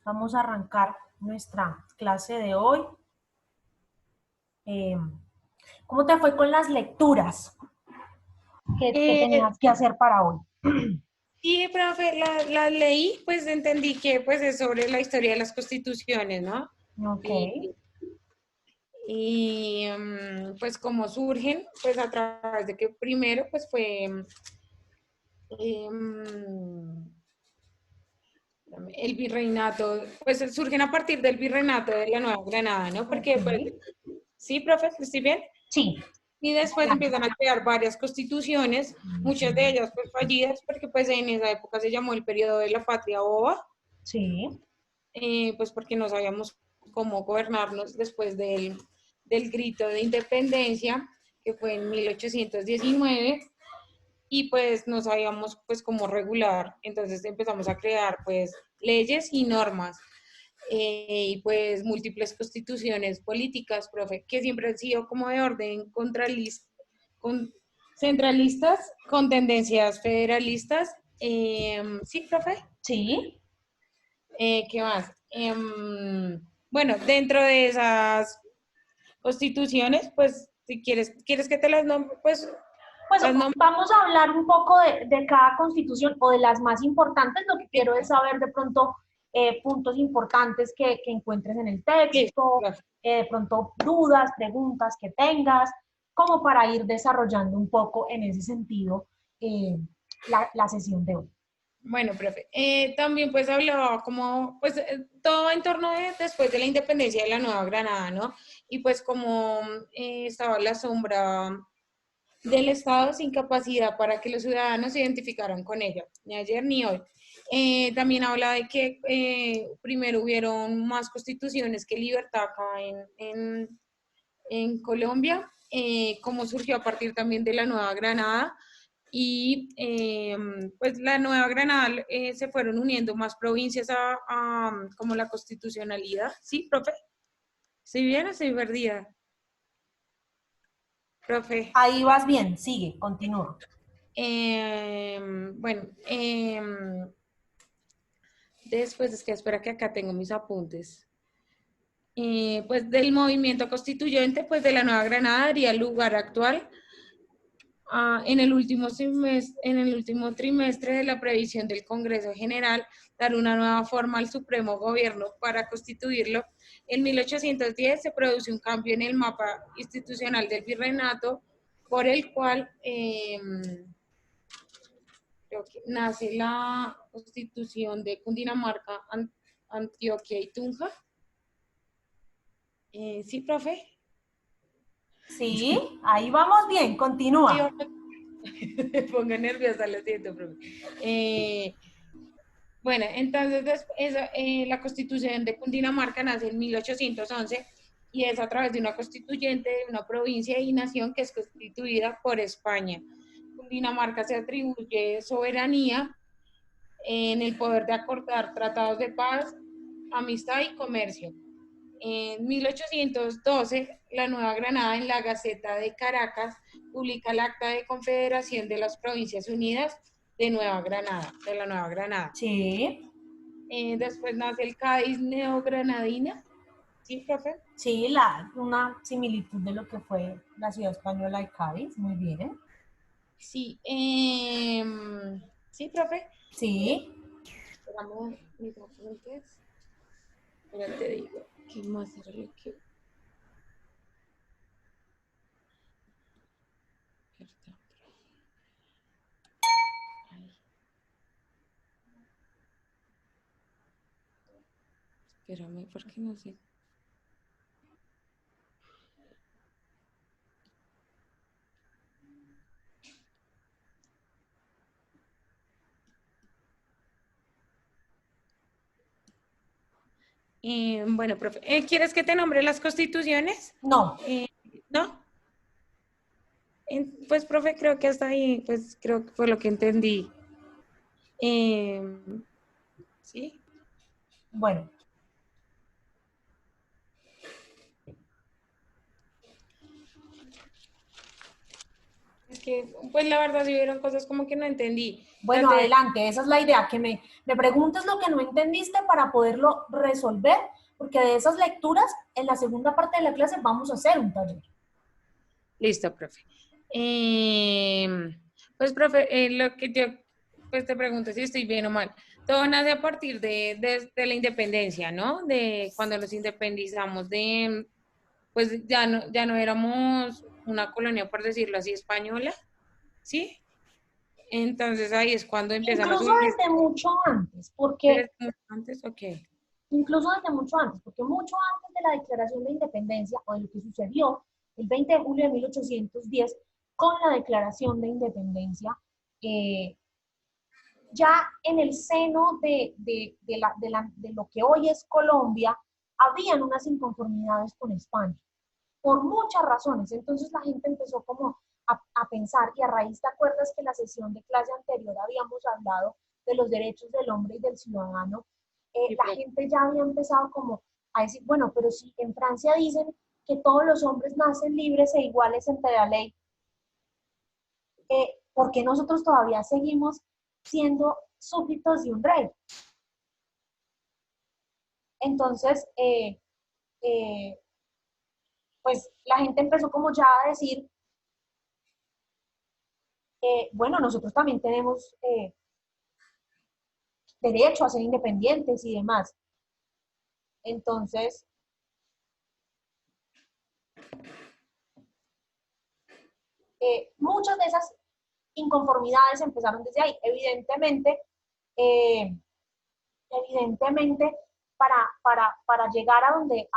Vamos a arrancar nuestra clase de hoy. Eh, ¿Cómo te fue con las lecturas que Eh, tenías que hacer para hoy? sí, profe, la leí, pues entendí que pues es sobre la historia de las constituciones, ¿no? Ok, Y, pues cómo surgen, pues a través de que primero pues fue em, el virreinato, pues surgen a partir del virreinato de la Nueva Granada, ¿no? ok. Porque pues, sí, profe, ¿estoy bien? Sí, Y después adelante. empiezan a crear varias constituciones, muchas de ellas pues fallidas, porque pues en esa época se llamó el periodo de la patria boba, Sí, pues porque no sabíamos cómo gobernarnos después del grito de independencia, que fue en 1819, y pues no sabíamos pues cómo regular. Entonces empezamos a crear pues leyes y normas. Y pues múltiples constituciones políticas, profe, que siempre han sido como de orden con centralistas, con tendencias federalistas. Sí, profe. sí. ¿Qué más? Bueno, dentro de esas constituciones, pues, si quieres que te las nombre, pues, Pues las nombro. vamos a hablar un poco de cada constitución o de las más importantes. Lo que quiero es saber de pronto puntos importantes que encuentres en el Sí, texto, profe. de pronto dudas, preguntas que tengas, como para ir desarrollando un poco en ese sentido la sesión de hoy. Bueno, profe, también pues hablaba como, pues todo en torno de después de la independencia de la Nueva Granada, ¿no? Y pues como estaba a la sombra del Estado sin capacidad para que los ciudadanos se identificaran con ella, ni ayer ni hoy. También habla de que primero hubieron más constituciones que libertad acá en Colombia, cómo surgió a partir también de la Nueva Granada y pues la Nueva Granada se fueron uniendo más provincias a como la constitucionalidad. ¿Sí, profe? ¿Estoy bien o estoy perdida? Profe. Ahí vas bien, sigue, continúa. Bueno, después es que espera que acá tengo mis apuntes. Pues del movimiento constituyente, pues de la Nueva Granada daría lugar actual en el último trimestre de la previsión del Congreso General, dar una nueva forma al Supremo Gobierno para constituirlo. En 1810 se produce un cambio en el mapa institucional del virreinato, por el cual creo que nace la constitución de Cundinamarca, Antioquia y Tunja. Sí, profe. Sí, ahí vamos bien, Sí, continúa. me pongo nerviosa, lo siento, profe. Bueno, entonces la constitución de Cundinamarca nace en 1811 y es a través de una constituyente de una provincia y nación que es constituida por España. Cundinamarca se atribuye soberanía en el poder de acordar tratados de paz, amistad y comercio. En 1812, la Nueva Granada en la Gaceta de Caracas publica el Acta de Confederación de las Provincias Unidas de Nueva Granada, de la Nueva Granada. Sí, Después nace el Cádiz neogranadina, ¿sí, profe? sí, una similitud de lo que fue la ciudad española de Cádiz, muy bien. Sí, sí, profe. Sí, Esperamos mis apuntes. Ahora te digo, ¿qué más era lo que... Espérame, porque no sé. Bueno, profe, ¿quieres que te nombre las constituciones? no, Eh, ¿No? Pues, profe, creo que hasta ahí, pues creo que fue lo que entendí. Eh, ¿Sí? bueno, que, pues la verdad sí hubieron cosas como que no entendí. Bueno, Traté adelante, esa es la idea, que me preguntes lo que no entendiste para poderlo resolver, porque de esas lecturas, en la segunda parte de la clase vamos a hacer un taller. Listo, profe. Pues, profe, lo que yo pues te pregunto si estoy bien o mal. Todo nace a partir de la independencia, ¿no? De cuando nos independizamos de, pues ya no éramos una colonia, por decirlo así, española, ¿sí? Entonces ahí es cuando empiezan a Incluso surgir. desde mucho antes, porque ¿Eres mucho antes? Ok. incluso desde mucho antes, porque mucho antes de la Declaración de Independencia o de lo que sucedió el 20 de julio de 1810 con la Declaración de Independencia, eh, ya en el seno de lo que hoy es Colombia, habían unas inconformidades con España, por muchas razones. Entonces la gente empezó como a pensar, y a raíz, ¿te acuerdas que en la sesión de clase anterior habíamos hablado de los derechos del hombre y del ciudadano? Sí, La profe. gente ya había empezado como a decir, bueno, pero si en Francia dicen que todos los hombres nacen libres e iguales ante la ley, ¿por qué nosotros todavía seguimos siendo súbditos de un rey? Entonces, eh, pues la gente empezó como ya a decir, bueno, nosotros también tenemos derecho a ser independientes y demás. Entonces, muchas de esas inconformidades empezaron desde ahí. Eh, evidentemente para llegar a donde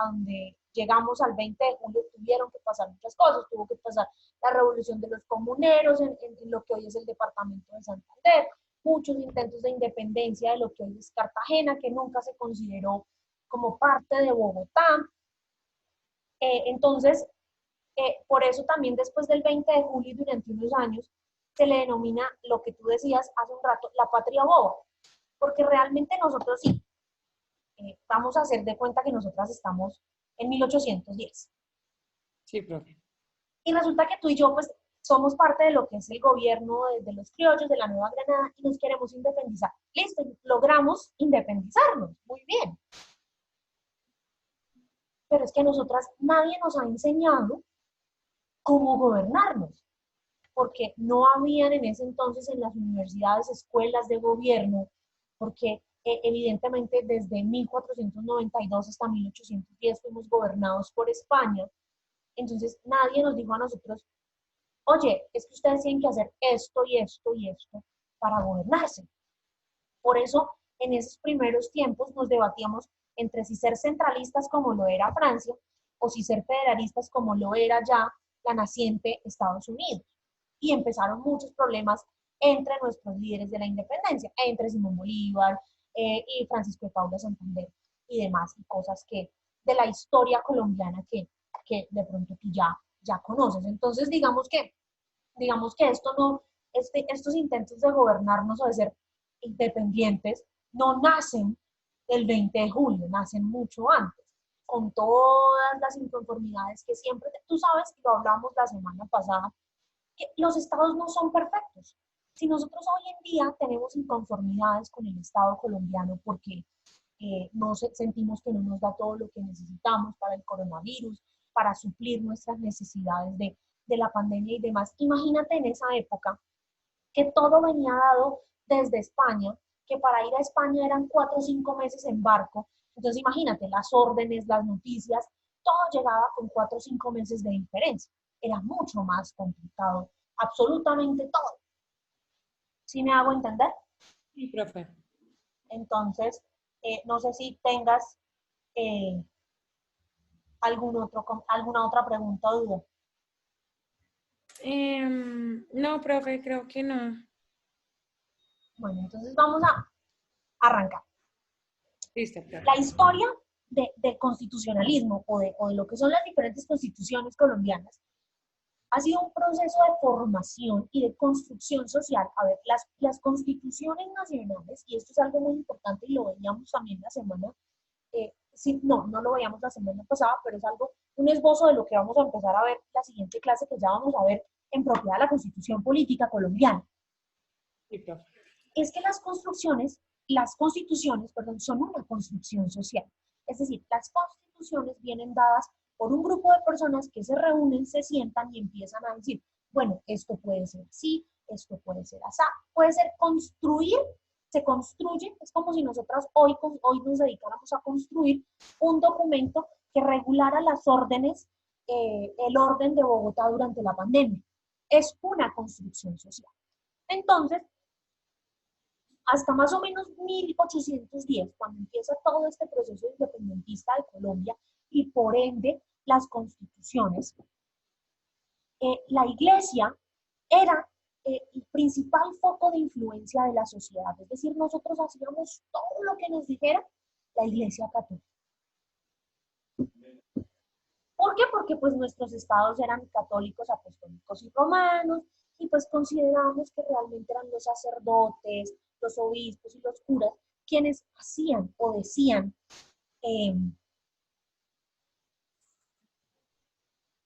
llegamos al 20 de julio tuvieron que pasar muchas cosas. Tuvo que pasar la revolución de los comuneros en lo que hoy es el departamento de Santander, muchos intentos de independencia de lo que hoy es Cartagena, que nunca se consideró como parte de Bogotá. Entonces, por eso también después del 20 de julio y durante unos años se le denomina lo que tú decías hace un rato, la patria boba, porque realmente nosotros sí, vamos a hacer de cuenta que nosotras estamos en 1810. Sí, profe. Y resulta que tú y yo pues somos parte de lo que es el gobierno de los criollos de la Nueva Granada y nos queremos independizar. Listo, logramos independizarnos, muy bien. Pero es que a nosotras nadie nos ha enseñado cómo gobernarnos, porque no habían en ese entonces en las universidades escuelas de gobierno, porque evidentemente desde 1492 hasta 1810 fuimos gobernados por España. Entonces nadie nos dijo a nosotros, oye, es que ustedes tienen que hacer esto y esto y esto para gobernarse. Por eso en esos primeros tiempos nos debatíamos entre si ser centralistas como lo era Francia o si ser federalistas como lo era ya la naciente Estados Unidos. Y empezaron muchos problemas entre nuestros líderes de la independencia, entre Simón Bolívar y Francisco de Paula Santander y demás, y cosas que de la historia colombiana que de pronto tú ya conoces. Entonces, digamos que esto no, estos intentos de gobernarnos o de ser independientes no nacen el 20 de julio, nacen mucho antes, con todas las inconformidades que siempre, tú sabes, y lo hablamos la semana pasada, que los estados no son perfectos. Si nosotros hoy en día tenemos inconformidades con el Estado colombiano porque no sentimos que no nos da todo lo que necesitamos para el coronavirus, para suplir nuestras necesidades de la pandemia y demás. Imagínate en esa época que todo venía dado desde España, que para ir a España eran 4 o 5 meses en barco. Entonces imagínate, las órdenes, las noticias, todo llegaba con 4 o 5 meses de diferencia. Era mucho más complicado, absolutamente todo. ¿Sí me hago entender? Sí, profe. Entonces, no sé si tengas eh, alguna otra pregunta o duda. No, profe, creo que no. Bueno, entonces vamos a arrancar. Listo, profe. La historia del constitucionalismo o de lo que son las diferentes constituciones colombianas ha sido un proceso de formación y de construcción social. A ver, las constituciones nacionales, y esto es algo muy importante y lo veíamos también la semana, sí, no lo veíamos la semana pasada, pero es algo, un esbozo de lo que vamos a empezar a ver la siguiente clase, que ya vamos a ver en propiedad de la Constitución Política colombiana. Sí, profe. Es que las constituciones, perdón, son una construcción social. Es decir, las constituciones vienen dadas por un grupo de personas que se reúnen, se sientan y empiezan a decir, bueno, esto puede ser así, esto puede ser así, puede ser construir, se construye, es como si nosotras hoy nos dedicáramos a construir un documento que regulara las órdenes, el orden de Bogotá durante la pandemia. Es una construcción social. Entonces, hasta más o menos 1810, cuando empieza todo este proceso independentista de Colombia y por ende las constituciones, la iglesia era el principal foco de influencia de la sociedad. Es decir, nosotros hacíamos todo lo que nos dijera la iglesia católica. ¿Por qué? Porque pues nuestros estados eran católicos, apostólicos y romanos, y pues considerábamos que realmente eran los sacerdotes, los obispos y los curas quienes hacían o decían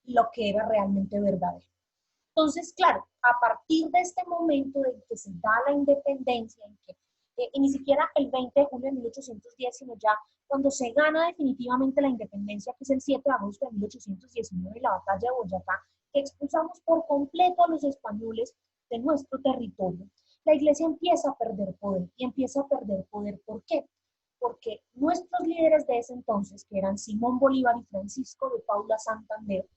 lo que era realmente verdadero. Entonces, claro, a partir de este momento en que se da la independencia, en que y ni siquiera el 20 de julio de 1810, sino ya cuando se gana definitivamente la independencia, que es el 7 de agosto de 1819, la batalla de Boyacá, que expulsamos por completo a los españoles de nuestro territorio, la iglesia empieza a perder poder. Y empieza a perder poder, ¿por qué? Porque nuestros líderes de ese entonces, que eran Simón Bolívar y Francisco de Paula Santander,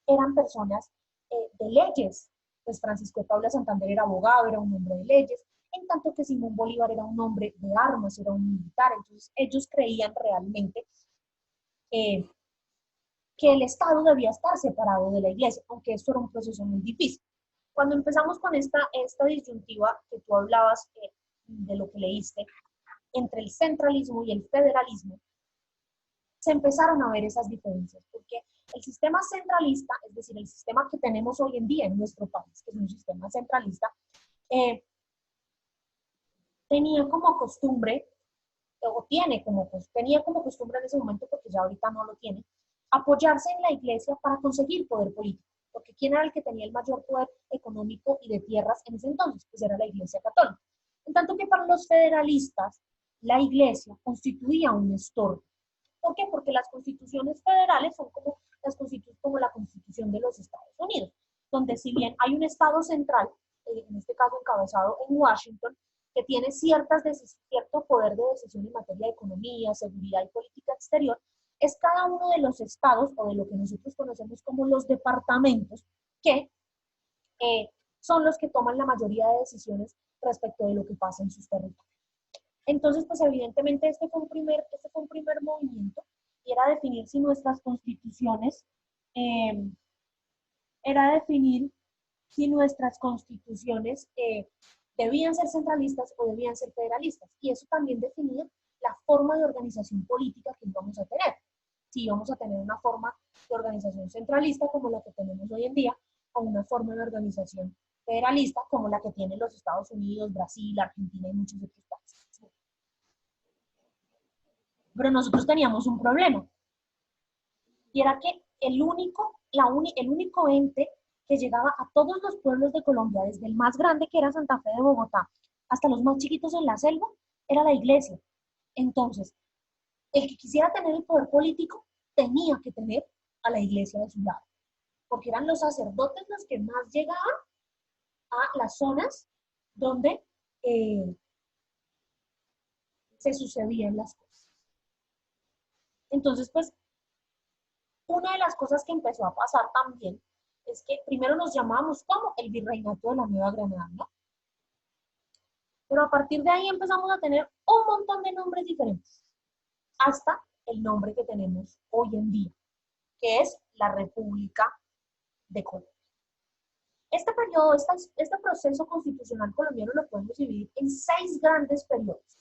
eran personas de leyes. Pues Francisco de Paula Santander era abogado, era un hombre de leyes, en tanto que Simón Bolívar era un hombre de armas, era un militar. Entonces ellos creían realmente que el Estado debía estar separado de la iglesia, aunque esto era un proceso muy difícil. Cuando empezamos con esta disyuntiva que tú hablabas de lo que leíste, entre el centralismo y el federalismo, se empezaron a ver esas diferencias, porque el sistema centralista, es decir, el sistema que tenemos hoy en día en nuestro país, que es un sistema centralista, tenía como costumbre, o tenía como costumbre en ese momento, porque ya ahorita no lo tiene, apoyarse en la iglesia para conseguir poder político. Porque ¿quién era el que tenía el mayor poder económico y de tierras en ese entonces? Pues era la iglesia católica. En tanto que para los federalistas, la iglesia constituía un estorbo. ¿Por qué? Porque las constituciones federales son como la constitución de los Estados Unidos, donde si bien hay un estado central, en este caso encabezado en Washington, que tiene cierto poder de decisión en materia de economía, seguridad y política exterior, es cada uno de los estados, o de lo que nosotros conocemos como los departamentos, que son los que toman la mayoría de decisiones respecto de lo que pasa en sus territorios. Entonces, pues evidentemente este fue un primer movimiento, y era definir si nuestras constituciones, debían ser centralistas o debían ser federalistas. Y eso también definía la forma de organización política que íbamos a tener. Si íbamos a tener una forma de organización centralista como la que tenemos hoy en día, o una forma de organización federalista como la que tienen los Estados Unidos, Brasil, Argentina y muchos otros países. Pero nosotros teníamos un problema, y era que el único ente que llegaba a todos los pueblos de Colombia, desde el más grande, que era Santa Fe de Bogotá, hasta los más chiquitos en la selva, era la iglesia. Entonces, el que quisiera tener el poder político tenía que tener a la iglesia de su lado, porque eran los sacerdotes los que más llegaban a las zonas donde se sucedían las cosas. Entonces, pues, una de las cosas que empezó a pasar también es que primero nos llamábamos como el Virreinato de la Nueva Granada, ¿no? Pero a partir de ahí empezamos a tener un montón de nombres diferentes, hasta el nombre que tenemos hoy en día, que es la República de Colombia. Este periodo, este proceso constitucional colombiano lo podemos dividir en 6 grandes periodos.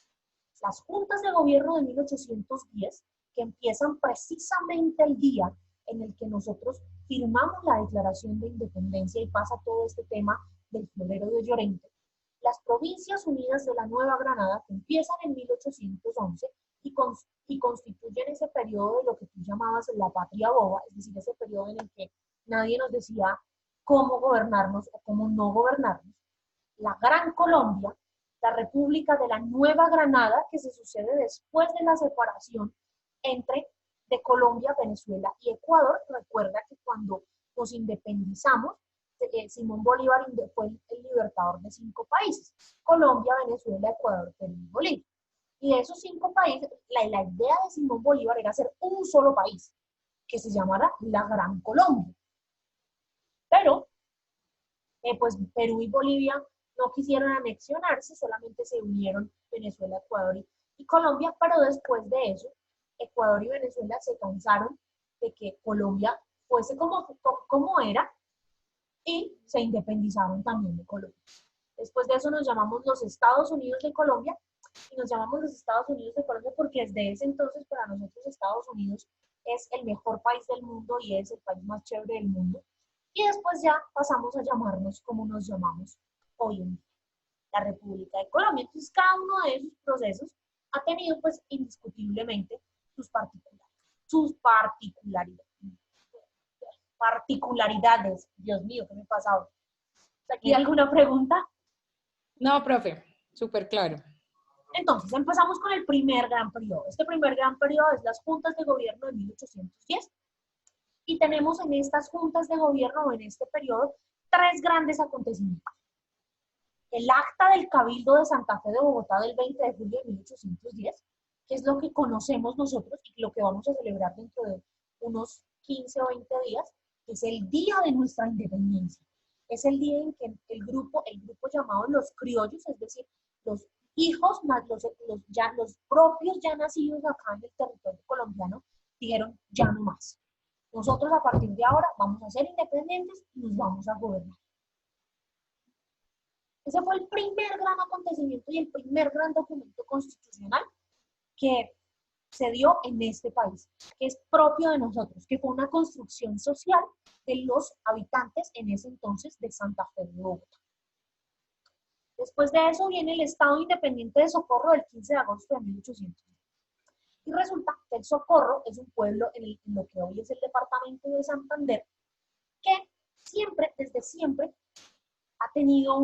Las juntas de gobierno de 1810, que empiezan precisamente el día en el que nosotros firmamos la Declaración de Independencia y pasa todo este tema del florero de Llorente. Las Provincias Unidas de la Nueva Granada, que empiezan en 1811 y constituyen ese periodo de lo que tú llamabas la patria boba, es decir, ese periodo en el que nadie nos decía cómo gobernarnos o cómo no gobernarnos. La Gran Colombia, la República de la Nueva Granada, que se sucede después de la separación entre de Colombia, Venezuela y Ecuador. Recuerda que cuando nos independizamos, Simón Bolívar fue el libertador de 5 países: Colombia, Venezuela, Ecuador, Perú y Bolivia. Y de esos 5 países, la idea de Simón Bolívar era hacer un solo país, que se llamara la Gran Colombia. Pero, pues Perú y Bolivia no quisieron anexionarse, solamente se unieron Venezuela, Ecuador y Colombia, pero después de eso, Ecuador y Venezuela se cansaron de que Colombia fuese como era, y se independizaron también de Colombia. Después de eso nos llamamos los Estados Unidos de Colombia, y nos llamamos los Estados Unidos de Colombia porque desde ese entonces para nosotros Estados Unidos es el mejor país del mundo y es el país más chévere del mundo. Y después ya pasamos a llamarnos como nos llamamos hoy en día, la República de Colombia. Entonces cada uno de esos procesos ha tenido pues indiscutiblemente sus particularidades. Dios mío, ¿qué me pasa ahora? ¿Aquí alguna pregunta? No, profe, súper claro. Entonces, empezamos con el primer gran periodo. Este primer gran periodo es las juntas de gobierno de 1810. Y tenemos en estas juntas de gobierno, en este periodo, 3 grandes acontecimientos. El acta del Cabildo de Santa Fe de Bogotá del 20 de julio de 1810, que es lo que conocemos nosotros y lo que vamos a celebrar dentro de unos 15 o 20 días, que es el día de nuestra independencia. Es el día en que el grupo llamado los criollos, es decir, los hijos, los propios ya nacidos acá en el territorio colombiano, dijeron ya no más. Nosotros a partir de ahora vamos a ser independientes y nos vamos a gobernar. Ese fue el primer gran acontecimiento y el primer gran documento constitucional que se dio en este país, que es propio de nosotros, que fue una construcción social de los habitantes en ese entonces de Santa Fe de Bogotá. Después de eso viene el Estado Independiente de Socorro del 15 de agosto de 1810. Y resulta que el Socorro es un pueblo en lo que hoy es el departamento de Santander, que desde siempre, ha tenido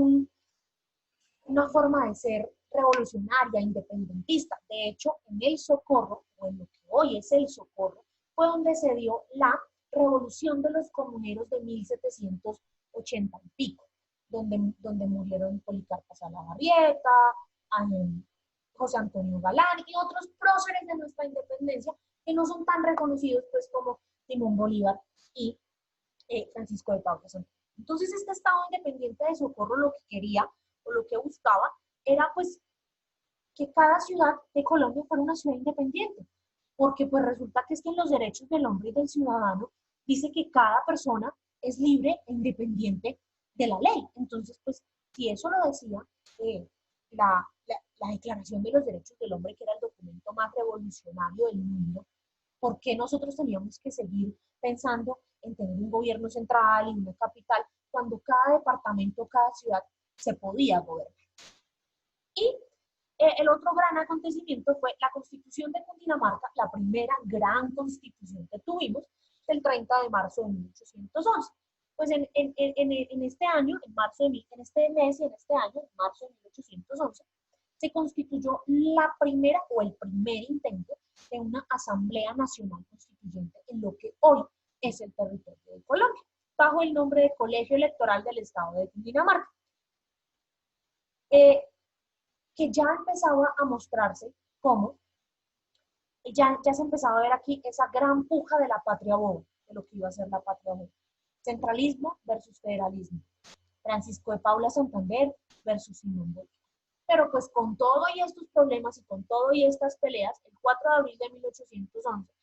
una forma de ser revolucionaria, independentista. De hecho, en el Socorro, o en lo que hoy es el Socorro, fue donde se dio la revolución de los comuneros de 1780 y pico, donde murieron Policarpa Salabarrieta, José Antonio Galán y otros próceres de nuestra independencia que no son tan reconocidos pues como Simón Bolívar y Francisco de Paula Santos. Entonces este Estado Independiente de Socorro lo que quería o lo que buscaba era pues que cada ciudad de Colombia fuera una ciudad independiente, porque pues resulta que es que en los derechos del hombre y del ciudadano dice que cada persona es libre e independiente de la ley. Entonces pues si eso lo decía la Declaración de los Derechos del Hombre, que era el documento más revolucionario del mundo, ¿por qué nosotros teníamos que seguir pensando en tener un gobierno central y una capital cuando cada departamento, cada ciudad se podía gobernar? Y el otro gran acontecimiento fue la Constitución de Cundinamarca, la primera gran constitución que tuvimos, el 30 de marzo de 1811. Pues en este año, en este mes y en este año, en marzo de 1811, se constituyó la primera o el primer intento de una Asamblea Nacional Constituyente en lo que hoy es el territorio de Colombia, bajo el nombre de Colegio Electoral del Estado de Cundinamarca. Que ya empezaba a mostrarse como, ya se empezaba a ver aquí esa gran puja de la patria boba, de lo que iba a ser la patria boba. Centralismo versus federalismo. Francisco de Paula Santander versus Simón Bolívar. Pero pues con todo y estos problemas y con todo y estas peleas, el 4 de abril de 1811,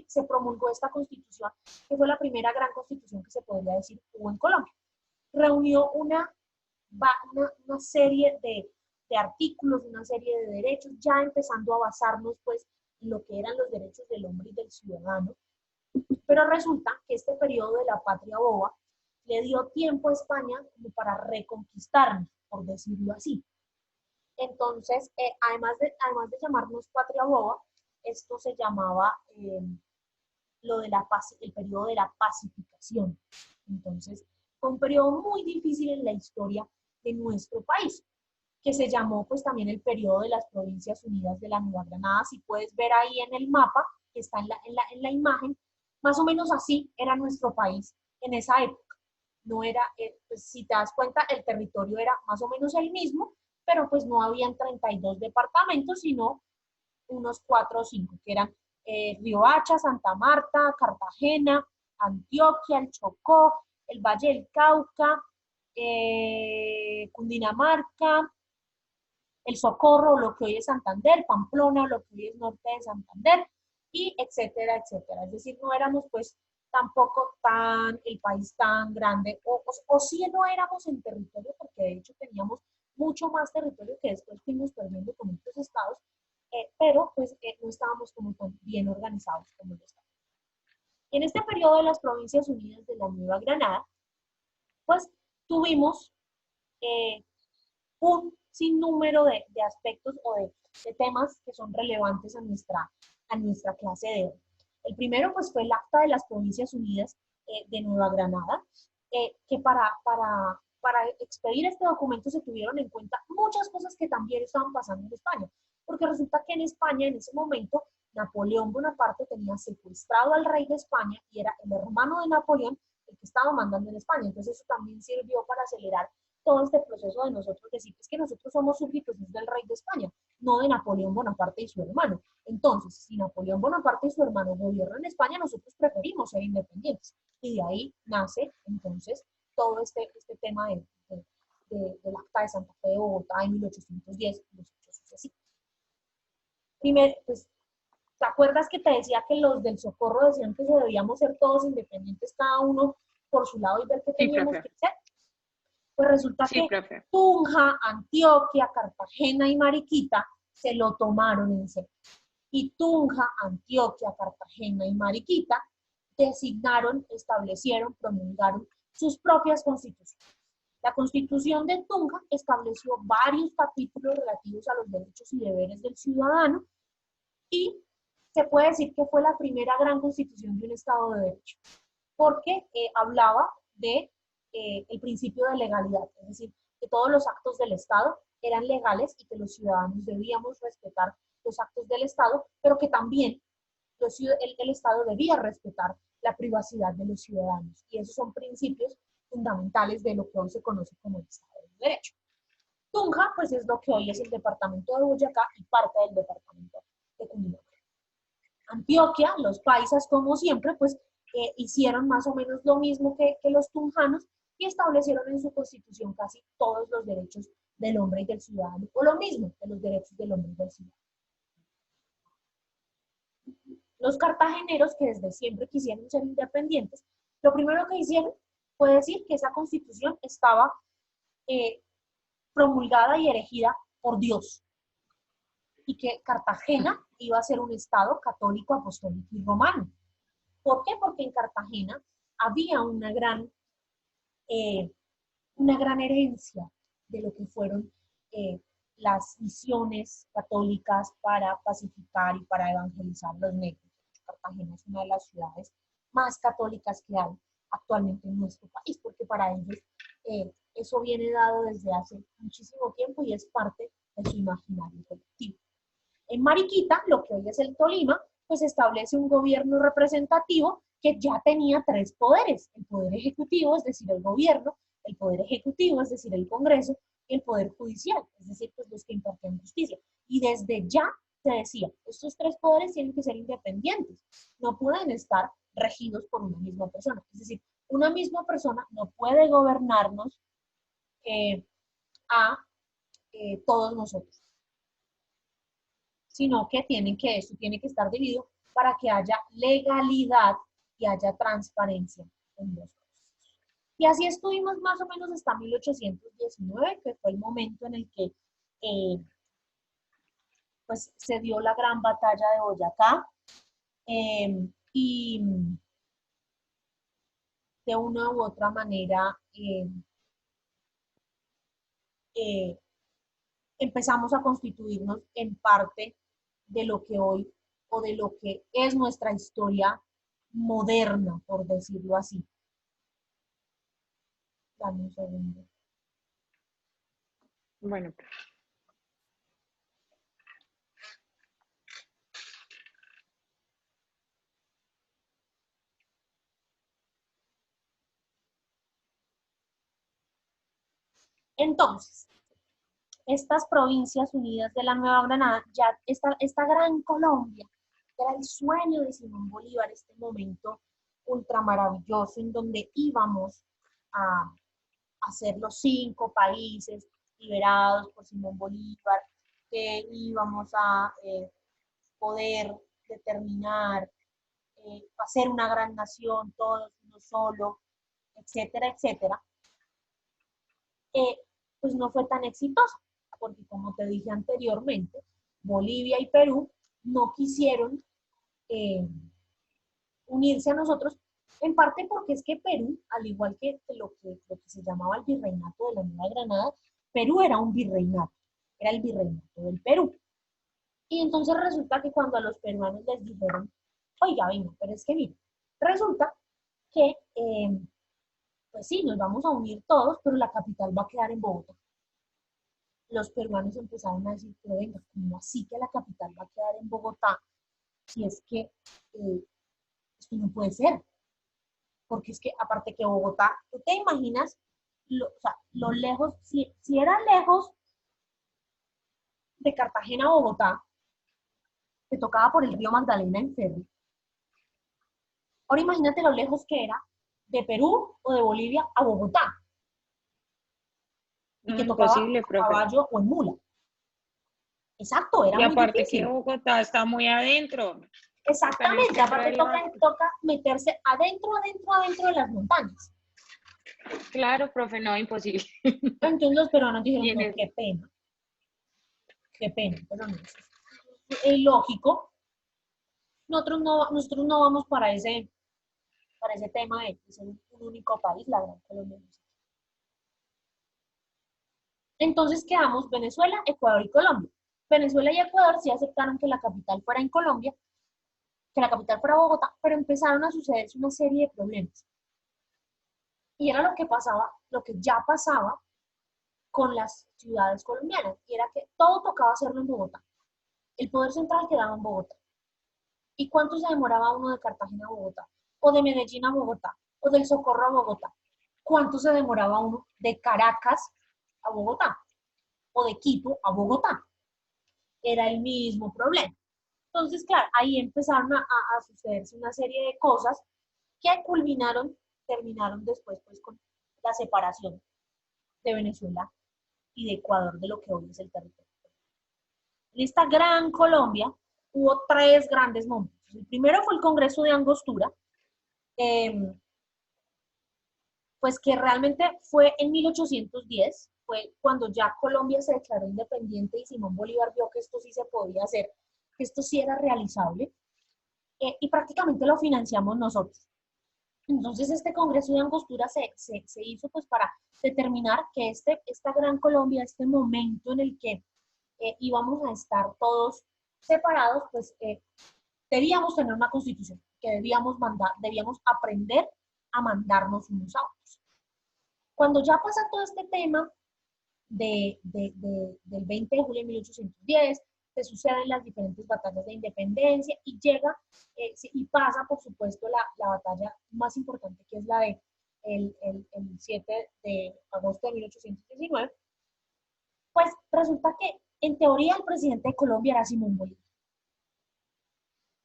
se promulgó esta constitución, que fue la primera gran constitución que se podría decir hubo en Colombia. Reunió una serie de artículos, una serie de derechos, ya empezando a basarnos pues en lo que eran los derechos del hombre y del ciudadano. Pero resulta que este periodo de la patria boba le dio tiempo a España como para reconquistarnos, por decirlo así. Entonces, además de llamarnos patria boba, esto se llamaba el periodo de la pacificación. Entonces, Fue un periodo muy difícil en la historia de nuestro país, que se llamó pues también el periodo de las Provincias Unidas de la Nueva Granada. Si puedes ver ahí en el mapa, que está en la imagen, más o menos así era nuestro país en esa época. No era, pues, si te das cuenta, el territorio era más o menos el mismo, pero pues no habían 32 departamentos, sino unos 4 o 5, que eran Riohacha, Santa Marta, Cartagena, Antioquia, el Chocó, el Valle del Cauca, Cundinamarca, el Socorro, lo que hoy es Santander, Pamplona, lo que hoy es norte de Santander, y etcétera, etcétera. Es decir, no éramos pues tampoco el país tan grande, o sí no éramos en territorio, porque de hecho teníamos mucho más territorio que después fuimos perdiendo con otros estados, pero pues no estábamos como tan bien organizados como lo estamos. En este periodo de las Provincias Unidas de la Nueva Granada, pues tuvimos un sinnúmero de aspectos o de temas que son relevantes a nuestra clase de hoy. El primero pues fue el Acta de las Provincias Unidas de Nueva Granada, que para expedir este documento se tuvieron en cuenta muchas cosas que también estaban pasando en España, porque resulta que en España en ese momento Napoleón Bonaparte tenía secuestrado al rey de España y era el hermano de Napoleón el que estaba mandando en España. Entonces eso también sirvió para acelerar todo este proceso de nosotros decir que nosotros somos súbditos del rey de España, no de Napoleón Bonaparte y su hermano. Entonces, si Napoleón Bonaparte y su hermano gobiernan en España, nosotros preferimos ser independientes. Y de ahí nace entonces todo este tema del Acta de Santa Fe de Bogotá en 1810 y los hechos sucesivos. Primero, pues, ¿te acuerdas que te decía que los del Socorro decían que debíamos ser todos independientes, cada uno por su lado y ver qué teníamos que hacer? Pues resulta que Tunja, Antioquia, Cartagena y Mariquita se lo tomaron en serio. Y Tunja, Antioquia, Cartagena y Mariquita designaron, establecieron, promulgaron sus propias constituciones. La Constitución de Tunja estableció varios capítulos relativos a los derechos y deberes del ciudadano y se puede decir que fue la primera gran constitución de un Estado de Derecho, porque hablaba de el principio de legalidad, es decir, que todos los actos del Estado eran legales y que los ciudadanos debíamos respetar los actos del Estado, pero que también el Estado debía respetar la privacidad de los ciudadanos. Y esos son principios fundamentales de lo que hoy se conoce como el Estado de Derecho. Tunja, pues es lo que hoy es el departamento de Boyacá y parte del departamento de Cundinamarca. Antioquia, los paisas, como siempre, pues hicieron más o menos lo mismo que los tunjanos y establecieron en su constitución casi todos los derechos del hombre y del ciudadano, o lo mismo que los derechos del hombre y del ciudadano. Los cartageneros, que desde siempre quisieron ser independientes, lo primero que hicieron fue decir que esa constitución estaba promulgada y erigida por Dios, y que Cartagena iba a ser un estado católico, apostólico y romano. ¿Por qué? Porque en Cartagena había una gran herencia de lo que fueron las misiones católicas para pacificar y para evangelizar los negros. Cartagena es una de las ciudades más católicas que hay actualmente en nuestro país, porque para ellos eso viene dado desde hace muchísimo tiempo y es parte de su imaginario colectivo. En Mariquita, lo que hoy es el Tolima, pues establece un gobierno representativo que ya tenía 3 poderes: el poder ejecutivo, es decir, el gobierno; el poder ejecutivo, es decir, el Congreso; y el poder judicial, es decir, pues los que impartían justicia. Y desde ya se decía, estos 3 poderes tienen que ser independientes, no pueden estar regidos por una misma persona. Es decir, una misma persona no puede gobernarnos a todos nosotros, sino que esto tiene que estar dividido para que haya legalidad y haya transparencia en los procesos. Y así estuvimos más o menos hasta 1819, que fue el momento en el que pues se dio la gran batalla de Boyacá, y de una u otra manera empezamos a constituirnos en parte de lo que hoy, o de lo que es nuestra historia moderna, por decirlo así. Dame un segundo. Bueno, Entonces, estas provincias unidas de la Nueva Granada, ya esta gran Colombia, era el sueño de Simón Bolívar, este momento ultra maravilloso en donde íbamos a ser los 5 países liberados por Simón Bolívar, que íbamos a poder determinar, hacer una gran nación, todos uno solo, etcétera, etcétera, pues no fue tan exitosa, porque como te dije anteriormente, Bolivia y Perú no quisieron unirse a nosotros, en parte porque es que Perú, al igual que lo que se llamaba el virreinato de la Nueva Granada, Perú era un virreinato, era el virreinato del Perú. Y entonces resulta que cuando a los peruanos les dijeron, oiga, venga, pero es que mira, resulta que, pues sí, nos vamos a unir todos, pero la capital va a quedar en Bogotá. Los peruanos empezaron a decir, pero venga, ¿cómo así que la capital va a quedar en Bogotá? Si es que esto no puede ser. Porque es que aparte que Bogotá, ¿tú te imaginas o sea, lo lejos, si era lejos de Cartagena a Bogotá, te tocaba por el río Magdalena en ferry? Ahora imagínate lo lejos que era de Perú o de Bolivia a Bogotá, y no, que tocaba imposible, a profe. caballo o en mula. Exacto, era Y muy aparte que difícil. Bogotá está muy adentro, está en el Exactamente, centro aparte de la... toca meterse adentro de las montañas. Claro, profe, no, imposible. Entonces los peruanos dijeron, no, Tienes, qué pena, pero no, es ilógico. Nosotros no vamos para ese tema de ser un único país, la gran Colombia. Entonces quedamos Venezuela, Ecuador y Colombia. Venezuela y Ecuador sí aceptaron que la capital fuera en Colombia, que la capital fuera Bogotá, pero empezaron a sucederse una serie de problemas. Y era lo que pasaba, lo que ya pasaba con las ciudades colombianas, y era que todo tocaba hacerlo en Bogotá. El poder central quedaba en Bogotá. ¿Y cuánto se demoraba uno de Cartagena a Bogotá? O de Medellín a Bogotá, o del Socorro a Bogotá. ¿Cuánto se demoraba uno de Caracas a Bogotá? O de Quito a Bogotá. Era el mismo problema. Entonces, claro, ahí empezaron a sucederse una serie de cosas que terminaron después pues con la separación de Venezuela y de Ecuador de lo que hoy es el territorio. En esta gran Colombia hubo 3 grandes momentos. El primero fue el Congreso de Angostura, eh, pues que realmente fue en 1810, fue cuando ya Colombia se declaró independiente y Simón Bolívar vio que esto sí se podía hacer, que esto sí era realizable, y prácticamente lo financiamos nosotros. Entonces este Congreso de Angostura se hizo pues para determinar que esta gran Colombia, este momento en el que íbamos a estar todos separados, pues debíamos tener una constitución, que debíamos aprender a mandarnos unos a otros. Cuando ya pasa todo este tema del 20 de julio de 1810, se suceden las diferentes batallas de independencia y llega y pasa, por supuesto, la batalla más importante, que es la de el 7 de agosto de 1819, pues resulta que en teoría el presidente de Colombia era Simón Bolívar.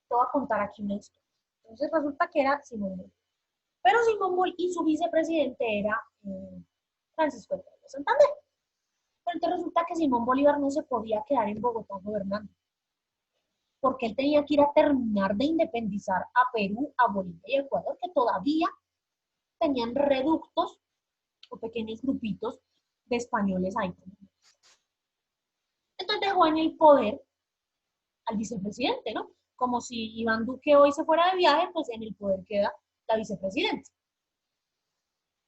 Te voy a contar aquí una historia. Entonces resulta que era Simón Bolívar. Pero Simón Bolívar y su vicepresidente era Francisco de Santander. Pero entonces resulta que Simón Bolívar no se podía quedar en Bogotá gobernando, porque él tenía que ir a terminar de independizar a Perú, a Bolivia y a Ecuador, que todavía tenían reductos o pequeños grupitos de españoles ahí. Entonces dejó en el poder al vicepresidente, ¿no? Como si Iván Duque hoy se fuera de viaje, pues en el poder queda la vicepresidenta.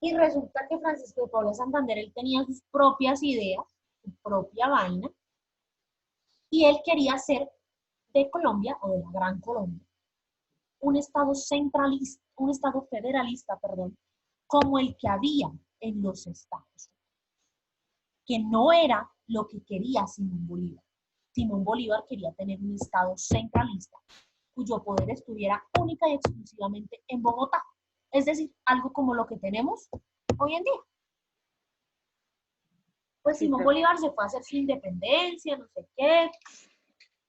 Y resulta que Francisco de Paula Santander, él tenía sus propias ideas, su propia vaina, y él quería hacer de Colombia, o de la Gran Colombia, un estado centralista, un estado federalista, perdón, como el que había en los estados, que no era lo que quería Simón Bolívar. Simón Bolívar quería tener un estado centralista, cuyo poder estuviera única y exclusivamente en Bogotá, es decir, algo como lo que tenemos hoy en día. Pues Sí, Simón claro. Bolívar se fue a hacer su independencia, no sé qué,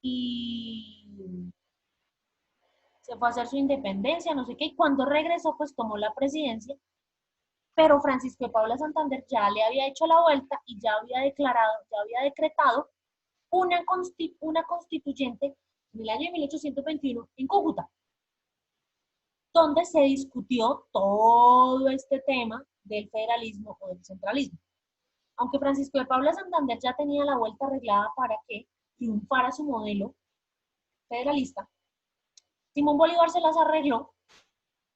y se fue a hacer su independencia, no sé qué, y cuando regresó, pues tomó la presidencia, pero Francisco de Paula Santander ya le había hecho la vuelta y ya había declarado, ya había decretado una constituyente en el año de 1821 en Cúcuta, donde se discutió todo este tema del federalismo o del centralismo. Aunque Francisco de Paula Santander ya tenía la vuelta arreglada para que triunfara su modelo federalista, Simón Bolívar se las arregló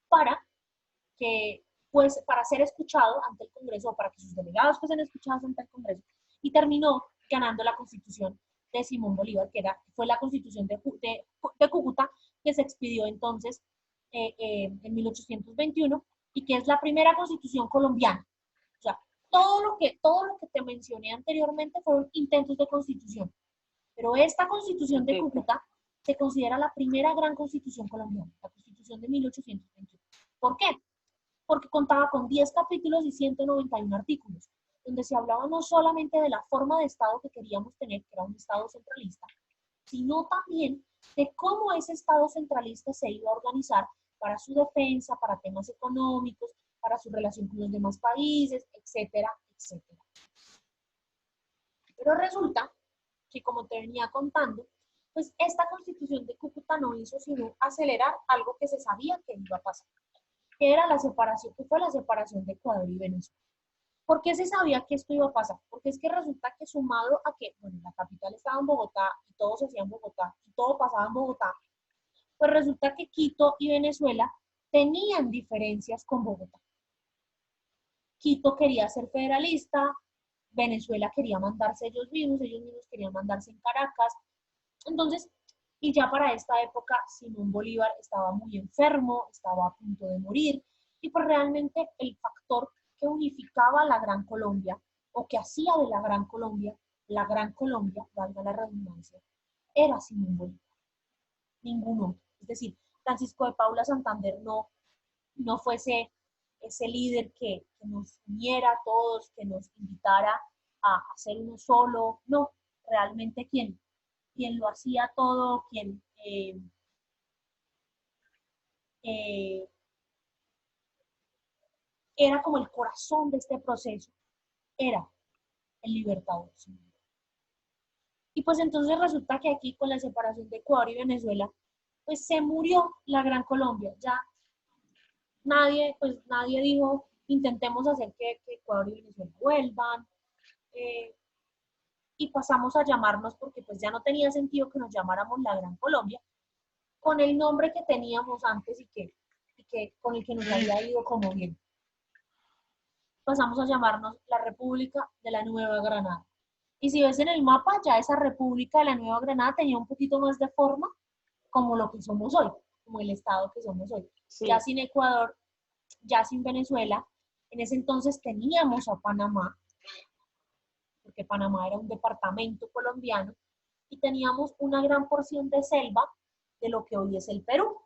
para que, pues, para ser escuchado ante el Congreso, o para que sus delegados fuesen escuchados ante el Congreso, y terminó ganando la constitución de Simón Bolívar, fue la constitución de Cúcuta, que se expidió entonces en 1821, y que es la primera constitución colombiana. O sea, todo lo que te mencioné anteriormente fueron intentos de constitución, pero esta constitución de Okay. Cúcuta se considera la primera gran constitución colombiana, la constitución de 1821. ¿Por qué? Porque contaba con 10 capítulos y 191 artículos, donde se hablaba no solamente de la forma de Estado que queríamos tener, que era un Estado centralista, sino también de cómo ese Estado centralista se iba a organizar para su defensa, para temas económicos, para su relación con los demás países, etcétera, etcétera. Pero resulta que, como te venía contando, pues esta constitución de Cúcuta no hizo sino acelerar algo que se sabía que iba a pasar, que era la separación, que fue la separación de Ecuador y Venezuela. ¿Por qué se sabía que esto iba a pasar? Porque es que resulta que sumado a que, bueno, la capital estaba en Bogotá y todo se hacía en Bogotá y todo pasaba en Bogotá, pues resulta que Quito y Venezuela tenían diferencias con Bogotá. Quito quería ser federalista, Venezuela quería mandarse ellos mismos querían mandarse en Caracas. Entonces, y ya para esta época, Simón Bolívar estaba muy enfermo, estaba a punto de morir, y pues realmente el factor que unificaba a la Gran Colombia, o que hacía de la Gran Colombia, valga la redundancia, era Simón Bolívar, ningún otro. Es decir, Francisco de Paula Santander no fuese ese líder que nos uniera a todos, que nos invitara a hacer uno solo, no, realmente quien lo hacía todo, eh, era como el corazón de este proceso, era el Libertador. Y pues entonces resulta que aquí con la separación de Ecuador y Venezuela, pues se murió la Gran Colombia. Ya nadie dijo, intentemos hacer que Ecuador y Venezuela vuelvan. Eh, y pasamos a llamarnos, porque pues ya no tenía sentido que nos llamáramos la Gran Colombia, con el nombre que teníamos antes y que con el que nos había ido como bien. Pasamos a llamarnos la República de la Nueva Granada. Y si ves en el mapa, ya esa República de la Nueva Granada tenía un poquito más de forma como lo que somos hoy, como el estado que somos hoy. Ya Sí. sin Ecuador, ya sin Venezuela, en ese entonces teníamos a Panamá, porque Panamá era un departamento colombiano, y teníamos una gran porción de selva de lo que hoy es el Perú.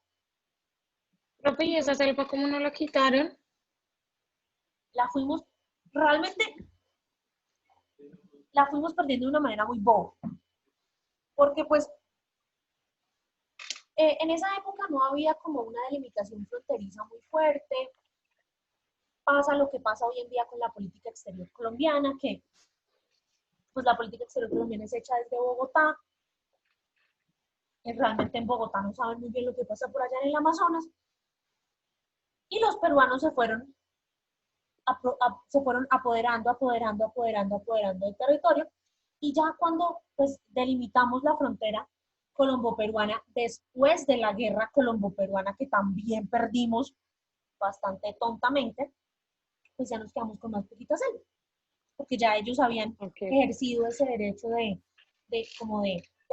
Profe, ¿y esa selva cómo no la quitaron? La fuimos, realmente la fuimos perdiendo de una manera muy boba, porque pues en esa época no había como una delimitación fronteriza muy fuerte. Pasa lo que pasa hoy en día con la política exterior colombiana, que pues la política exterior colombiana es hecha desde Bogotá. Realmente en Bogotá no saben muy bien lo que pasa por allá en el Amazonas. Y los peruanos se fueron apoderando del territorio. Y ya cuando pues delimitamos la frontera colombo-peruana, después de la guerra colombo-peruana, que también perdimos bastante tontamente, pues ya nos quedamos con más poquitas selva, porque ya ellos habían Okay. ejercido ese derecho de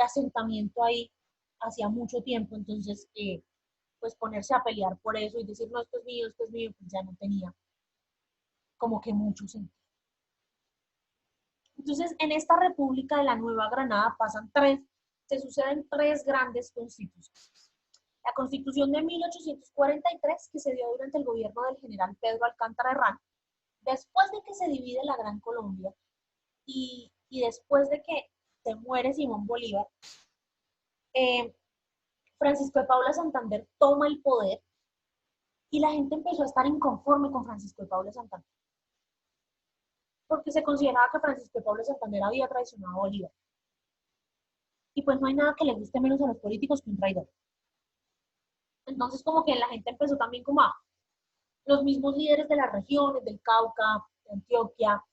asentamiento ahí hacía mucho tiempo. Entonces pues ponerse a pelear por eso y decir, no, esto es mío, pues ya no tenía como que mucho sentido. Entonces, en esta República de la Nueva Granada se suceden tres grandes constituciones. La Constitución de 1843, que se dio durante el gobierno del general Pedro Alcántara Herrán, después de que se divide la Gran Colombia y después de que se muere Simón Bolívar, Francisco de Paula Santander toma el poder y la gente empezó a estar inconforme con Francisco de Paula Santander, porque se consideraba que Francisco de Paula Santander había traicionado a Bolívar. Y pues no hay nada que le guste menos a los políticos que un traidor. Entonces como que la gente empezó también como a, los mismos líderes de las regiones, del Cauca, de Antioquia,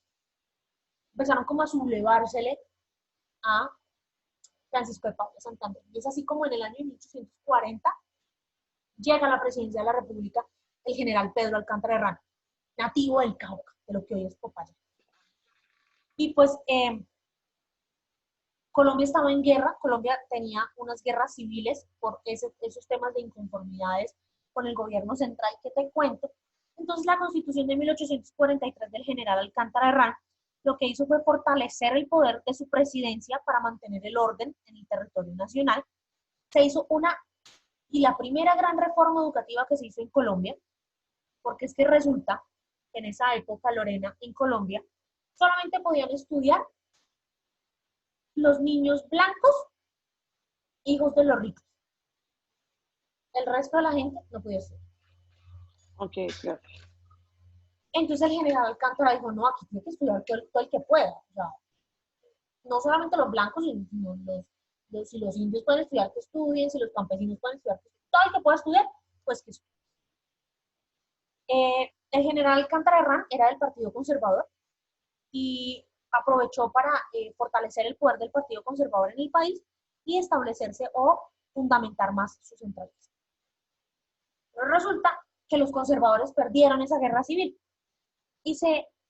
empezaron como a sublevársele a Francisco de Paula Santander. Y es así como en el año 1840 llega a la presidencia de la República el general Pedro Alcántara Herrán, nativo del Cauca, de lo que hoy es Popayán. Y pues Colombia estaba en guerra, Colombia tenía unas guerras civiles por esos temas de inconformidades con el gobierno central que te cuento. Entonces la Constitución de 1843 del general Alcántara Herrán lo que hizo fue fortalecer el poder de su presidencia para mantener el orden en el territorio nacional. Se hizo la primera gran reforma educativa que se hizo en Colombia, porque es que resulta que en esa época, Lorena, en Colombia, solamente podían estudiar los niños blancos, hijos de los ricos. El resto de la gente no podía estudiar. Ok, claro. Entonces el general Alcántara dijo, no, aquí tiene que estudiar todo el que pueda. O sea, no solamente los blancos, sino si los indios pueden estudiar, que estudien, si los campesinos pueden estudiar, que estudien. Todo el que pueda estudiar, pues que estudie. El general Alcántara Herrán era del Partido Conservador y aprovechó para fortalecer el poder del Partido Conservador en el país y establecerse o fundamentar más su centralismo. Pero resulta que los conservadores perdieron esa guerra civil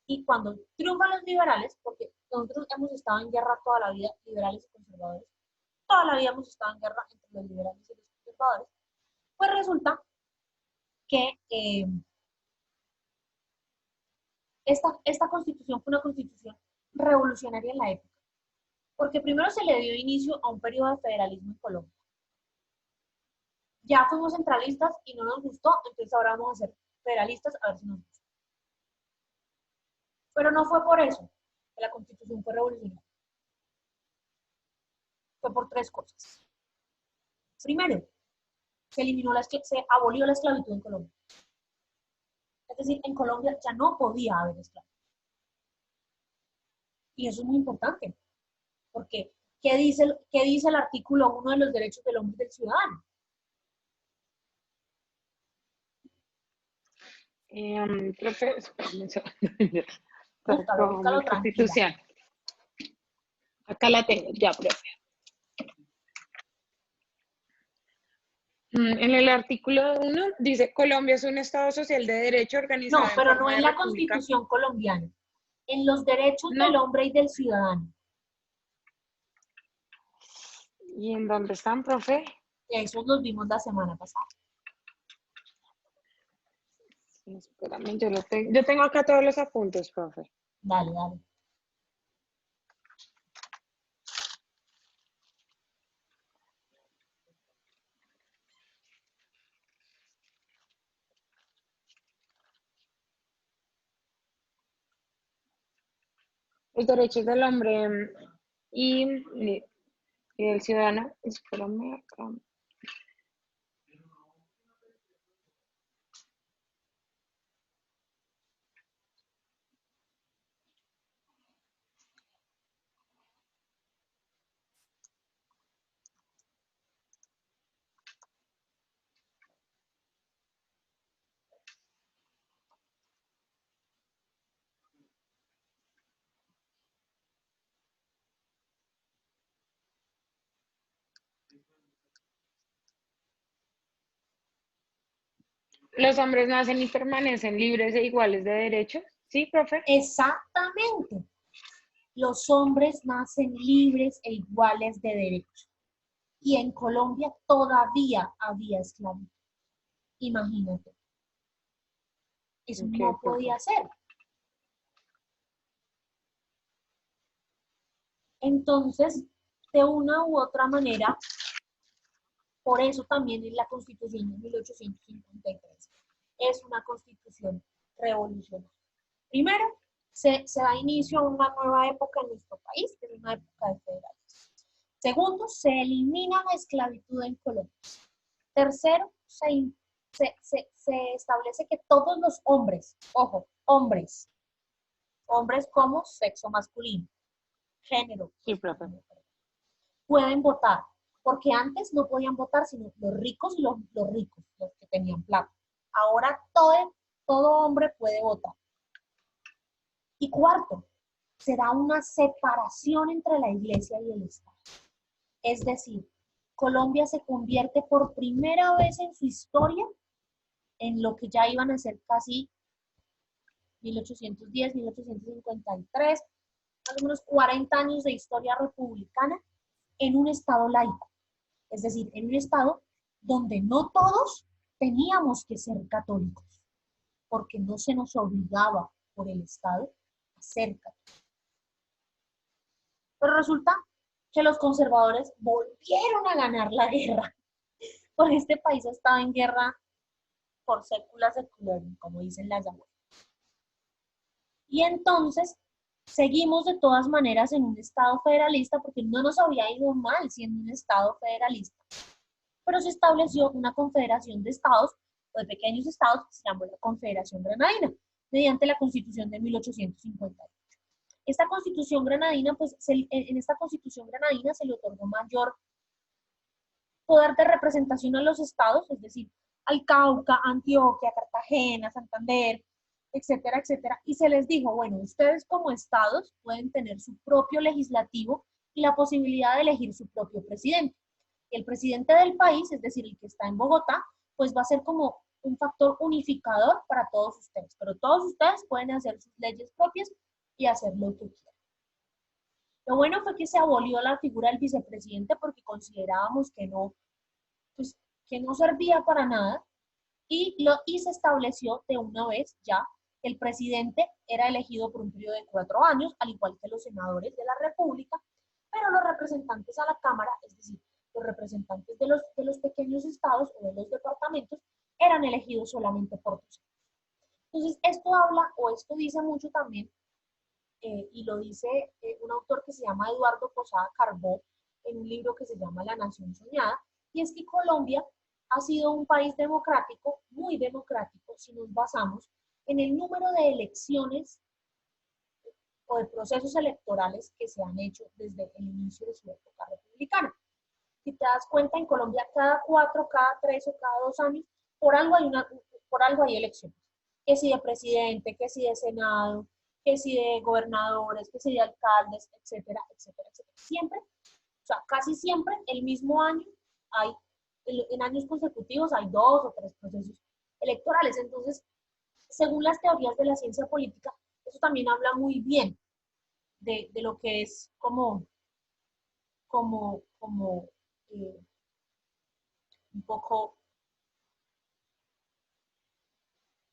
y cuando triunfan los liberales, porque nosotros hemos estado en guerra toda la vida, liberales y conservadores, toda la vida hemos estado en guerra entre los liberales y los conservadores, pues resulta que esta constitución fue una constitución revolucionaria en la época, porque primero se le dio inicio a un periodo de federalismo en Colombia. Ya fuimos centralistas y no nos gustó, entonces ahora vamos a ser federalistas a ver si nos gusta. Pero no fue por eso que la constitución fue revolucionaria. Fue por tres cosas. Primero, se abolió la esclavitud en Colombia. Es decir, en Colombia ya no podía haber esclavos. Y eso es muy importante, porque ¿qué dice el artículo 1 de los derechos del hombre y del ciudadano? Profe, Búscalo, Constitución. Acá la tengo, ya, profe. En el artículo 1 dice, Colombia es un Estado social de derecho organizado No, pero no forma en de la república. Constitución colombiana, en los derechos No. del hombre y del ciudadano. ¿Y en dónde están, profe? Esos los vimos la semana pasada. Sí, espérame, yo tengo acá todos los apuntes, profe. Dale, dale. Los derechos del hombre y del ciudadano. Espérame acá. Los hombres nacen y permanecen libres e iguales de derechos. ¿Sí, profe? Exactamente. Los hombres nacen libres e iguales de derechos. Y en Colombia todavía había esclavitud. Imagínate. Eso Ok, no profe. podía ser. Entonces, de una u otra manera, por eso también en la Constitución de 1853 es una constitución revolucionaria. Primero, se da inicio a una nueva época en nuestro país, que es una época de federalismo. Segundo, se elimina la esclavitud en Colombia. Tercero, se establece que todos los hombres, ojo, hombres como sexo masculino, género, Sí, profe. pueden votar, porque antes no podían votar sino los ricos y los ricos, los que tenían plata. Ahora todo hombre puede votar. Y cuarto, se da una separación entre la iglesia y el Estado. Es decir, Colombia se convierte por primera vez en su historia en lo que ya iban a ser casi 1810, 1853, más o menos 40 años de historia republicana en un Estado laico. Es decir, en un Estado donde no todos teníamos que ser católicos, porque no se nos obligaba por el Estado a ser católicos. Pero resulta que los conservadores volvieron a ganar la guerra, porque este país estaba en guerra por sécula seculorum, como dicen las abuelas. Y entonces seguimos de todas maneras en un Estado federalista, porque no nos había ido mal siendo un Estado federalista, pero se estableció una confederación de estados, o de pequeños estados, que se llamó la Confederación Granadina, mediante la Constitución de 1858. Esta Constitución Granadina, pues en esta Constitución Granadina se le otorgó mayor poder de representación a los estados, es decir, al Cauca, Antioquia, Cartagena, Santander, etcétera, etcétera, y se les dijo, bueno, ustedes como estados pueden tener su propio legislativo y la posibilidad de elegir su propio presidente. El presidente del país, es decir, el que está en Bogotá, pues va a ser como un factor unificador para todos ustedes, pero todos ustedes pueden hacer sus leyes propias y hacer lo que quieran. Lo bueno fue que se abolió la figura del vicepresidente porque considerábamos que no, pues, que no servía para nada y se estableció de una vez ya que el presidente era elegido por un periodo de 4 años, al igual que los senadores de la República, pero los representantes a la Cámara, es decir, los representantes de los pequeños estados o de los departamentos, eran elegidos solamente por 2 años. Entonces, esto habla, o esto dice mucho también, y lo dice un autor que se llama Eduardo Posada Carbó, en un libro que se llama La Nación Soñada, y es que Colombia ha sido un país democrático, muy democrático, si nos basamos en el número de elecciones o de procesos electorales que se han hecho desde el inicio de su época republicana. Si te das cuenta, en Colombia cada 4, cada 3 o cada 2 años, por algo hay elecciones. Que si de presidente, que si de senado, que si de gobernadores, que si de alcaldes, etcétera, etcétera, etcétera. Siempre, o sea, casi siempre el mismo año hay, en años consecutivos hay 2 o 3 procesos electorales. Entonces, según las teorías de la ciencia política, eso también habla muy bien de lo que es como un poco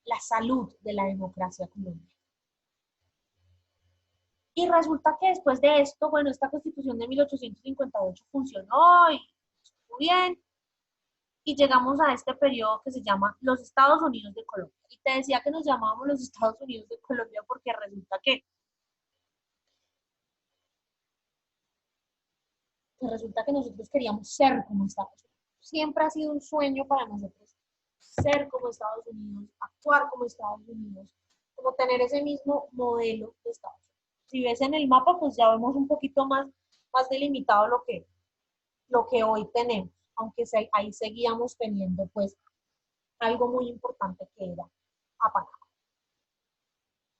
la salud de la democracia colombiana. Y resulta que después de esto, bueno, esta Constitución de 1858 funcionó y estuvo bien, y llegamos a este periodo que se llama los Estados Unidos de Colombia. Y te decía que nos llamábamos los Estados Unidos de Colombia porque resulta que nosotros queríamos ser como Estados Unidos. Siempre ha sido un sueño para nosotros ser como Estados Unidos, actuar como Estados Unidos, como tener ese mismo modelo de Estados Unidos. Si ves en el mapa, pues ya vemos un poquito más delimitado lo que hoy tenemos, aunque ahí seguíamos teniendo pues algo muy importante que era Apalache.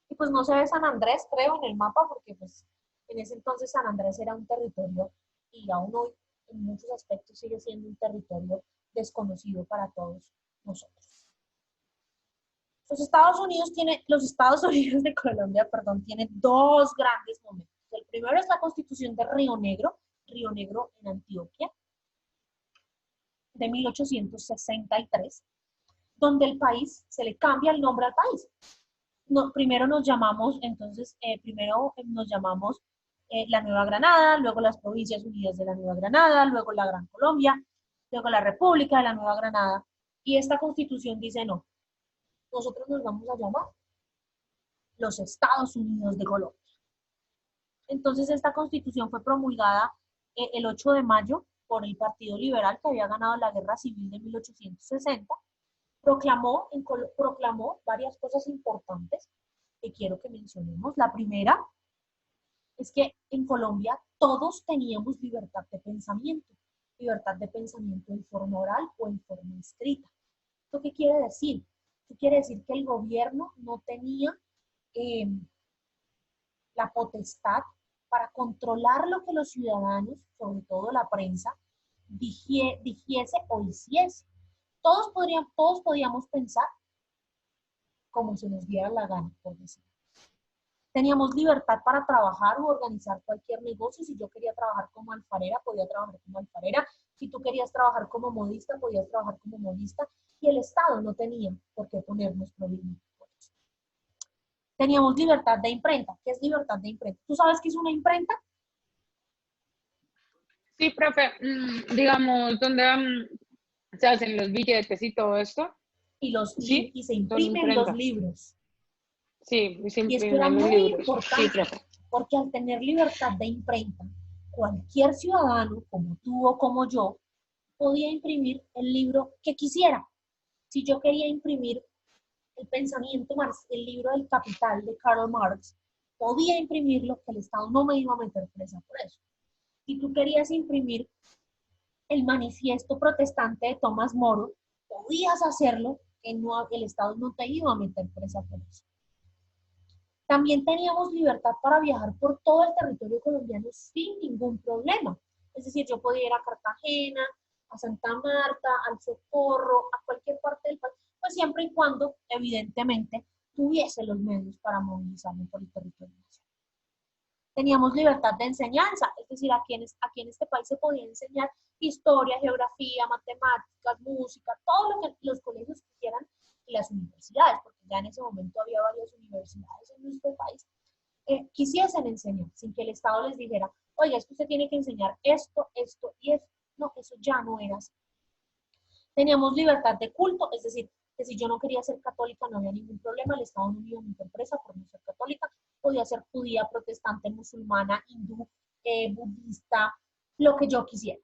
Y pues no se ve San Andrés, creo, en el mapa, porque pues en ese entonces San Andrés era un territorio y aún hoy en muchos aspectos sigue siendo un territorio desconocido para todos nosotros. Los Estados Unidos de Colombia, perdón, tienen 2 grandes momentos. El primero es la Constitución de Río Negro en Antioquia, de 1863, donde el país, se le cambia el nombre al país. Primero nos llamamos la Nueva Granada, luego las Provincias Unidas de la Nueva Granada, luego la Gran Colombia, luego la República de la Nueva Granada. Y esta constitución dice no, nosotros nos vamos a llamar los Estados Unidos de Colombia. Entonces esta constitución fue promulgada el 8 de mayo por el Partido Liberal, que había ganado la Guerra Civil de 1860. Proclamó varias cosas importantes que quiero que mencionemos. La primera es que en Colombia todos teníamos libertad de pensamiento en forma oral o en forma escrita. ¿Esto qué quiere decir? Esto quiere decir que el gobierno no tenía la potestad para controlar lo que los ciudadanos, sobre todo la prensa, dijese o hiciese. Todos podíamos pensar como se nos diera la gana, por decirlo. Teníamos libertad para trabajar o organizar cualquier negocio. Si yo quería trabajar como alfarera, podía trabajar como alfarera. Si tú querías trabajar como modista, podías trabajar como modista. Y el Estado no tenía por qué ponernos problemas por eso. Teníamos libertad de imprenta. ¿Qué es libertad de imprenta? ¿Tú sabes qué es una imprenta? Sí, profe, digamos, donde se hacen los billetes y todo esto. Sí, Y se son imprimen los imprenta. libros. Sí, se Y esto era imprimen los muy libros. Sí, importante, profe. porque al tener libertad de imprenta, cualquier ciudadano, como tú o como yo, podía imprimir el libro que quisiera. Si yo quería imprimir el libro del Capital de Karl Marx, podía imprimirlo, que el Estado no me iba a meter presa por eso. Si tú querías imprimir el manifiesto protestante de Tomás Moro, podías hacerlo, que el Estado no te iba a meter presa por eso. También teníamos libertad para viajar por todo el territorio colombiano sin ningún problema. Es decir, yo podía ir a Cartagena, a Santa Marta, al Socorro, a cualquier parte del país, pues siempre y cuando, evidentemente, tuviese los medios para movilizarme por el territorio nacional. Teníamos libertad de enseñanza, es decir, aquí en este país se podía enseñar historia, geografía, matemáticas, música, todo lo que los colegios quisieran y las universidades, porque ya en ese momento había varias universidades en nuestro país, quisiesen enseñar, sin que el Estado les dijera, oiga, es que usted tiene que enseñar esto, esto y esto. No, eso ya no era así. Teníamos libertad de culto, es decir, que si yo no quería ser católica no había ningún problema, el Estado no me iba a meter presa por no ser católica, podía ser judía, protestante, musulmana, hindú, budista, lo que yo quisiera.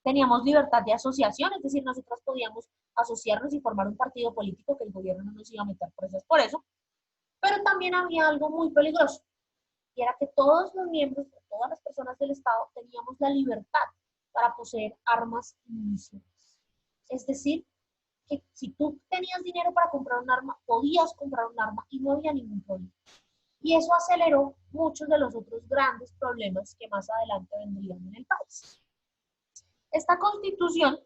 Teníamos libertad de asociación, es decir, nosotros podíamos asociarnos y formar un partido político que el gobierno no nos iba a meter presas por eso, pero también había algo muy peligroso, y era que todos los miembros, todas las personas del Estado teníamos la libertad para poseer armas y municiones. Es decir, que si tú tenías dinero para comprar un arma, podías comprar un arma y no había ningún problema. Y eso aceleró muchos de los otros grandes problemas que más adelante vendrían en el país. Esta constitución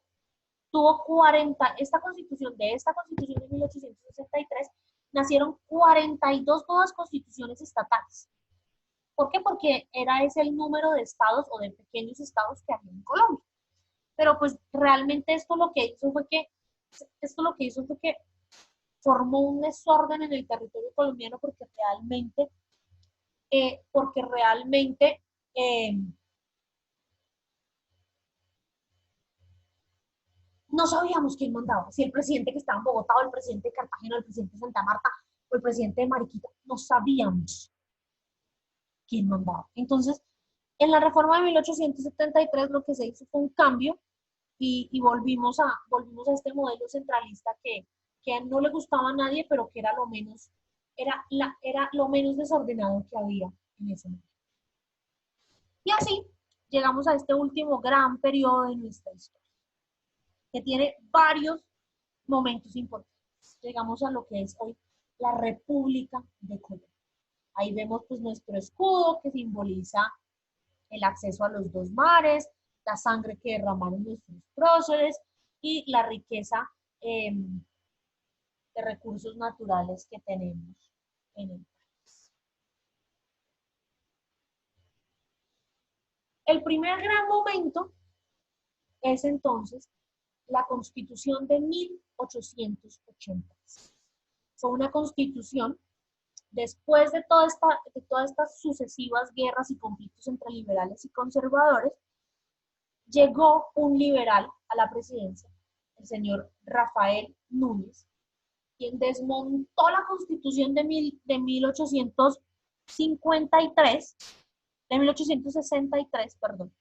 esta constitución de 1863, nacieron 42 nuevas constituciones estatales. ¿Por qué? Porque ese el número de estados o de pequeños estados que había en Colombia. Pero pues realmente esto lo que hizo fue que formó un desorden en el territorio colombiano porque realmente no sabíamos quién mandaba, si el presidente que estaba en Bogotá o el presidente de Cartagena, o el presidente de Santa Marta o el presidente de Mariquita, no sabíamos quién mandaba. Entonces, en la reforma de 1873 lo que se hizo fue un cambio y volvimos a este modelo centralista que no le gustaba a nadie, pero que era lo menos desordenado que había en ese momento. Y así llegamos a este último gran periodo de nuestra historia, que tiene varios momentos importantes. Llegamos a lo que es hoy la República de Colombia. Ahí vemos pues nuestro escudo que simboliza el acceso a los dos mares, la sangre que derramaron nuestros próceres y la riqueza de recursos naturales que tenemos en el país. El primer gran momento es entonces la Constitución de 1886. Fue una constitución después de todas estas sucesivas guerras y conflictos entre liberales y conservadores, llegó un liberal a la presidencia, el señor Rafael Núñez, quien desmontó la Constitución de 1863, perdón.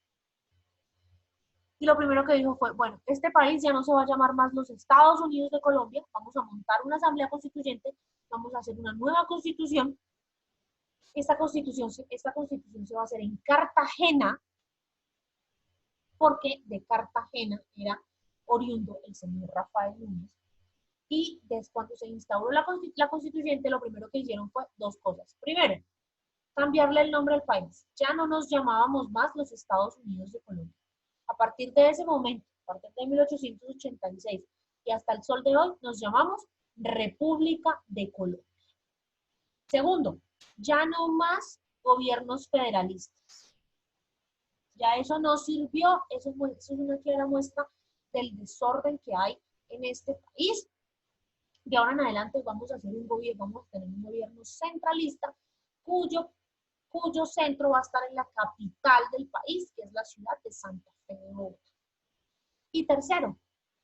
Y lo primero que dijo fue, bueno, este país ya no se va a llamar más los Estados Unidos de Colombia, vamos a montar una asamblea constituyente, vamos a hacer una nueva constitución. Esta constitución se va a hacer en Cartagena, porque de Cartagena era oriundo el señor Rafael Núñez. Y desde cuando se instauró la constituyente, lo primero que hicieron fue dos cosas. Primero, cambiarle el nombre al país. Ya no nos llamábamos más los Estados Unidos de Colombia. A partir de ese momento, a partir de 1886 y hasta el sol de hoy, nos llamamos República de Colombia. Segundo, ya no más gobiernos federalistas. Ya eso no sirvió, eso es una clara muestra del desorden que hay en este país. De ahora en adelante vamos a tener un gobierno centralista cuyo centro va a estar en la capital del país, que es la ciudad de Santa Fe de Bogotá. Y tercero,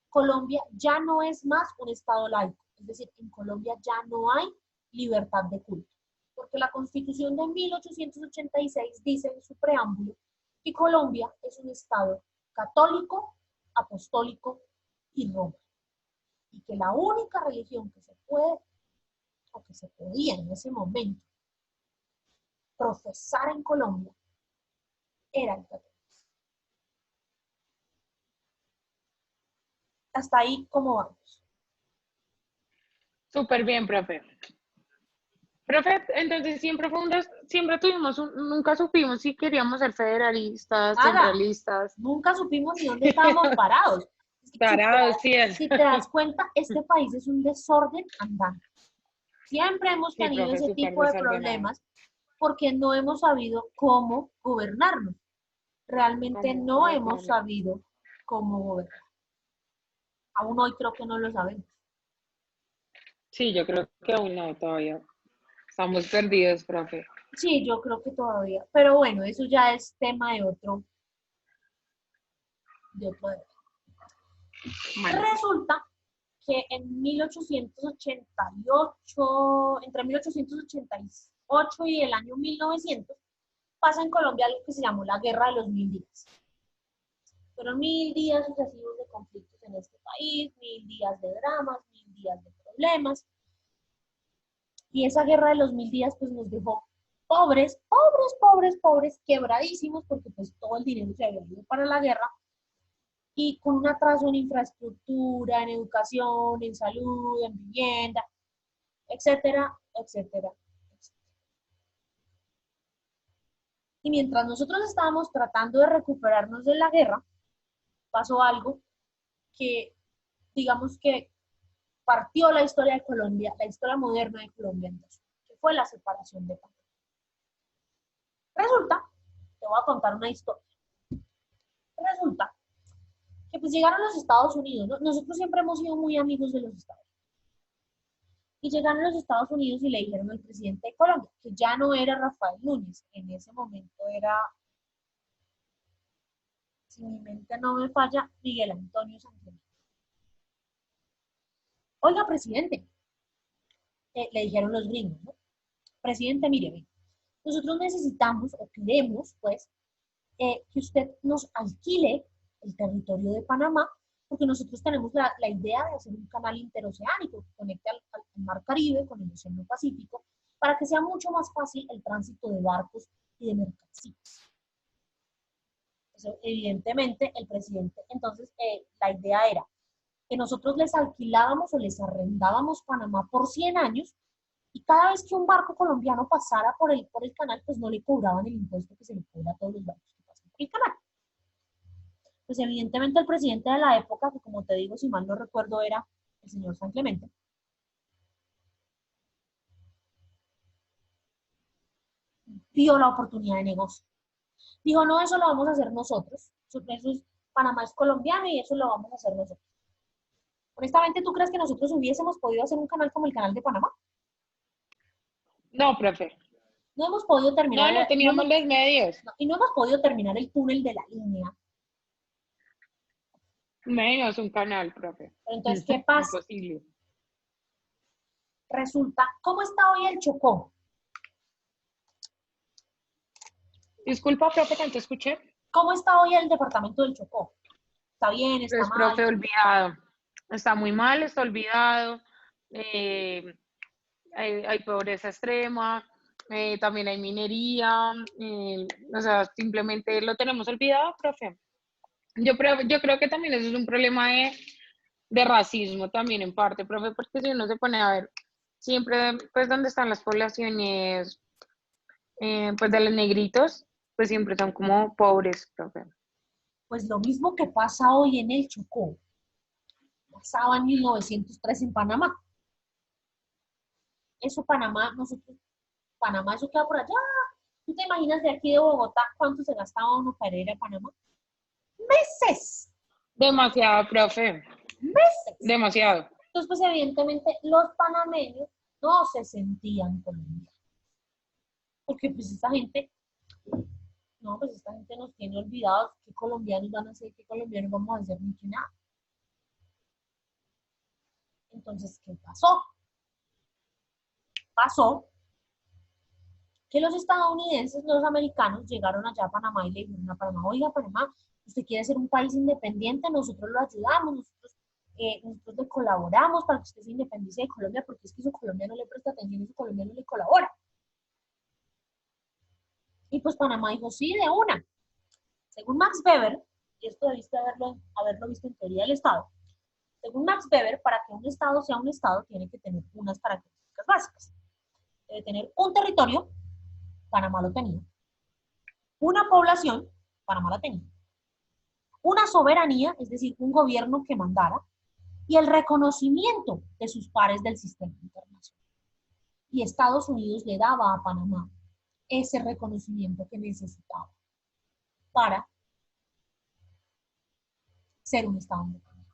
Colombia ya no es más un estado laico, es decir, en Colombia ya no hay libertad de culto, porque la Constitución de 1886 dice en su preámbulo que Colombia es un estado católico, apostólico y romano, y que la única religión que se puede, o que se podía en ese momento, profesar en Colombia era el catolicismo. Hasta ahí, ¿cómo vamos? Súper bien, profe. Profe, entonces siempre nunca supimos si queríamos ser federalistas, centralistas. Nunca supimos ni dónde estábamos parados. Si te das cuenta, este país es un desorden andante. Siempre hemos tenido ese tipo de problemas porque no hemos sabido cómo gobernarnos. Realmente no hemos sabido cómo gobernar. Aún hoy creo que no lo sabemos. Sí, yo creo que aún no, todavía. Estamos perdidos, profe. Sí, yo creo que todavía. Pero bueno, eso ya es tema de otro. Resulta que en 1888, entre 1888 y el año 1900, pasa en Colombia algo que se llamó la Guerra de los 1000 días. Fueron 1000 días sucesivos de conflictos en este país, 1000 días de dramas, 1000 días de problemas. Y esa Guerra de los 1000 días pues nos dejó pobres, quebradísimos, porque pues todo el dinero se había ido para la guerra, y con un atraso en infraestructura, en educación, en salud, en vivienda, etcétera, etcétera, etcétera. Y mientras nosotros estábamos tratando de recuperarnos de la guerra, pasó algo que, digamos que partió la historia de Colombia, la historia moderna de Colombia en dos, que fue la separación de Panamá. Resulta, te voy a contar una historia. Resulta que pues llegaron los Estados Unidos, ¿no? Nosotros siempre hemos sido muy amigos de los Estados Unidos. Y llegaron los Estados Unidos y le dijeron al presidente de Colombia, que ya no era Rafael Núñez, en ese momento era, si mi mente no me falla, Miguel Antonio Santos. Oiga, presidente, le dijeron los gringos, ¿no? Presidente, mire, nosotros necesitamos o queremos, pues, que usted nos alquile el territorio de Panamá, porque nosotros tenemos la idea de hacer un canal interoceánico que conecte al Mar Caribe con el Océano Pacífico, para que sea mucho más fácil el tránsito de barcos y de mercancías. Entonces, evidentemente, el presidente, entonces, la idea era que nosotros les alquilábamos o les arrendábamos Panamá por 100 años, y cada vez que un barco colombiano pasara por el canal, pues no le cobraban el impuesto que se le cobra a todos los barcos que pasan por el canal. Pues evidentemente el presidente de la época, que como te digo, si mal no recuerdo, era el señor San Clemente, vio la oportunidad de negocio. Dijo, no, eso lo vamos a hacer nosotros. Panamá es colombiano y eso lo vamos a hacer nosotros. Honestamente, ¿tú crees que nosotros hubiésemos podido hacer un canal como el canal de Panamá? No, profe. No hemos podido No, terminar, no teníamos los medios. y no hemos podido terminar el túnel de la línea. Menos un canal, profe. Pero entonces, ¿qué pasa? Imposible. Resulta, ¿cómo está hoy el Chocó? Disculpa, profe, que no te escuché. ¿Cómo está hoy el departamento del Chocó? ¿Está bien? ¿Está Es, mal? profe, olvidado. Está muy mal, está olvidado. Hay pobreza extrema, también hay minería. O sea, simplemente lo tenemos olvidado, profe. Yo creo que también eso es un problema de racismo también en parte, profe, porque si uno se pone a ver siempre, pues, dónde están las poblaciones, pues, de los negritos, pues siempre son como pobres, profe. Pues lo mismo que pasa hoy en el Chocó, pasaba en 1903 en Panamá. Eso Panamá, nosotros, Panamá, eso queda por allá. ¿Tú te imaginas de aquí de Bogotá cuánto se gastaba uno para ir a Panamá? Meses, Demasiado, profe, meses. demasiado. Entonces, pues evidentemente los panameños no se sentían colombianos. Porque pues esta gente, no, pues esta gente nos tiene olvidados qué colombianos van a ser, qué colombianos vamos a ser, ni que nada. Entonces, ¿qué pasó? Pasó que los estadounidenses, los americanos, llegaron allá a Panamá y le dijeron a Panamá, oiga, Panamá, usted quiere ser un país independiente, nosotros lo ayudamos, nosotros le colaboramos para que usted se independice de Colombia, porque es que su Colombia no le presta atención y su Colombia no le colabora. Y pues Panamá dijo, sí, de una. Según Max Weber, y esto debiste haberlo visto en teoría del Estado, según Max Weber, para que un Estado sea un Estado, tiene que tener unas características básicas. Debe tener un territorio, Panamá lo tenía. Una población, Panamá la tenía. Una soberanía, es decir, un gobierno que mandara, y el reconocimiento de sus pares del sistema internacional. Y Estados Unidos le daba a Panamá ese reconocimiento que necesitaba para ser un Estado independiente.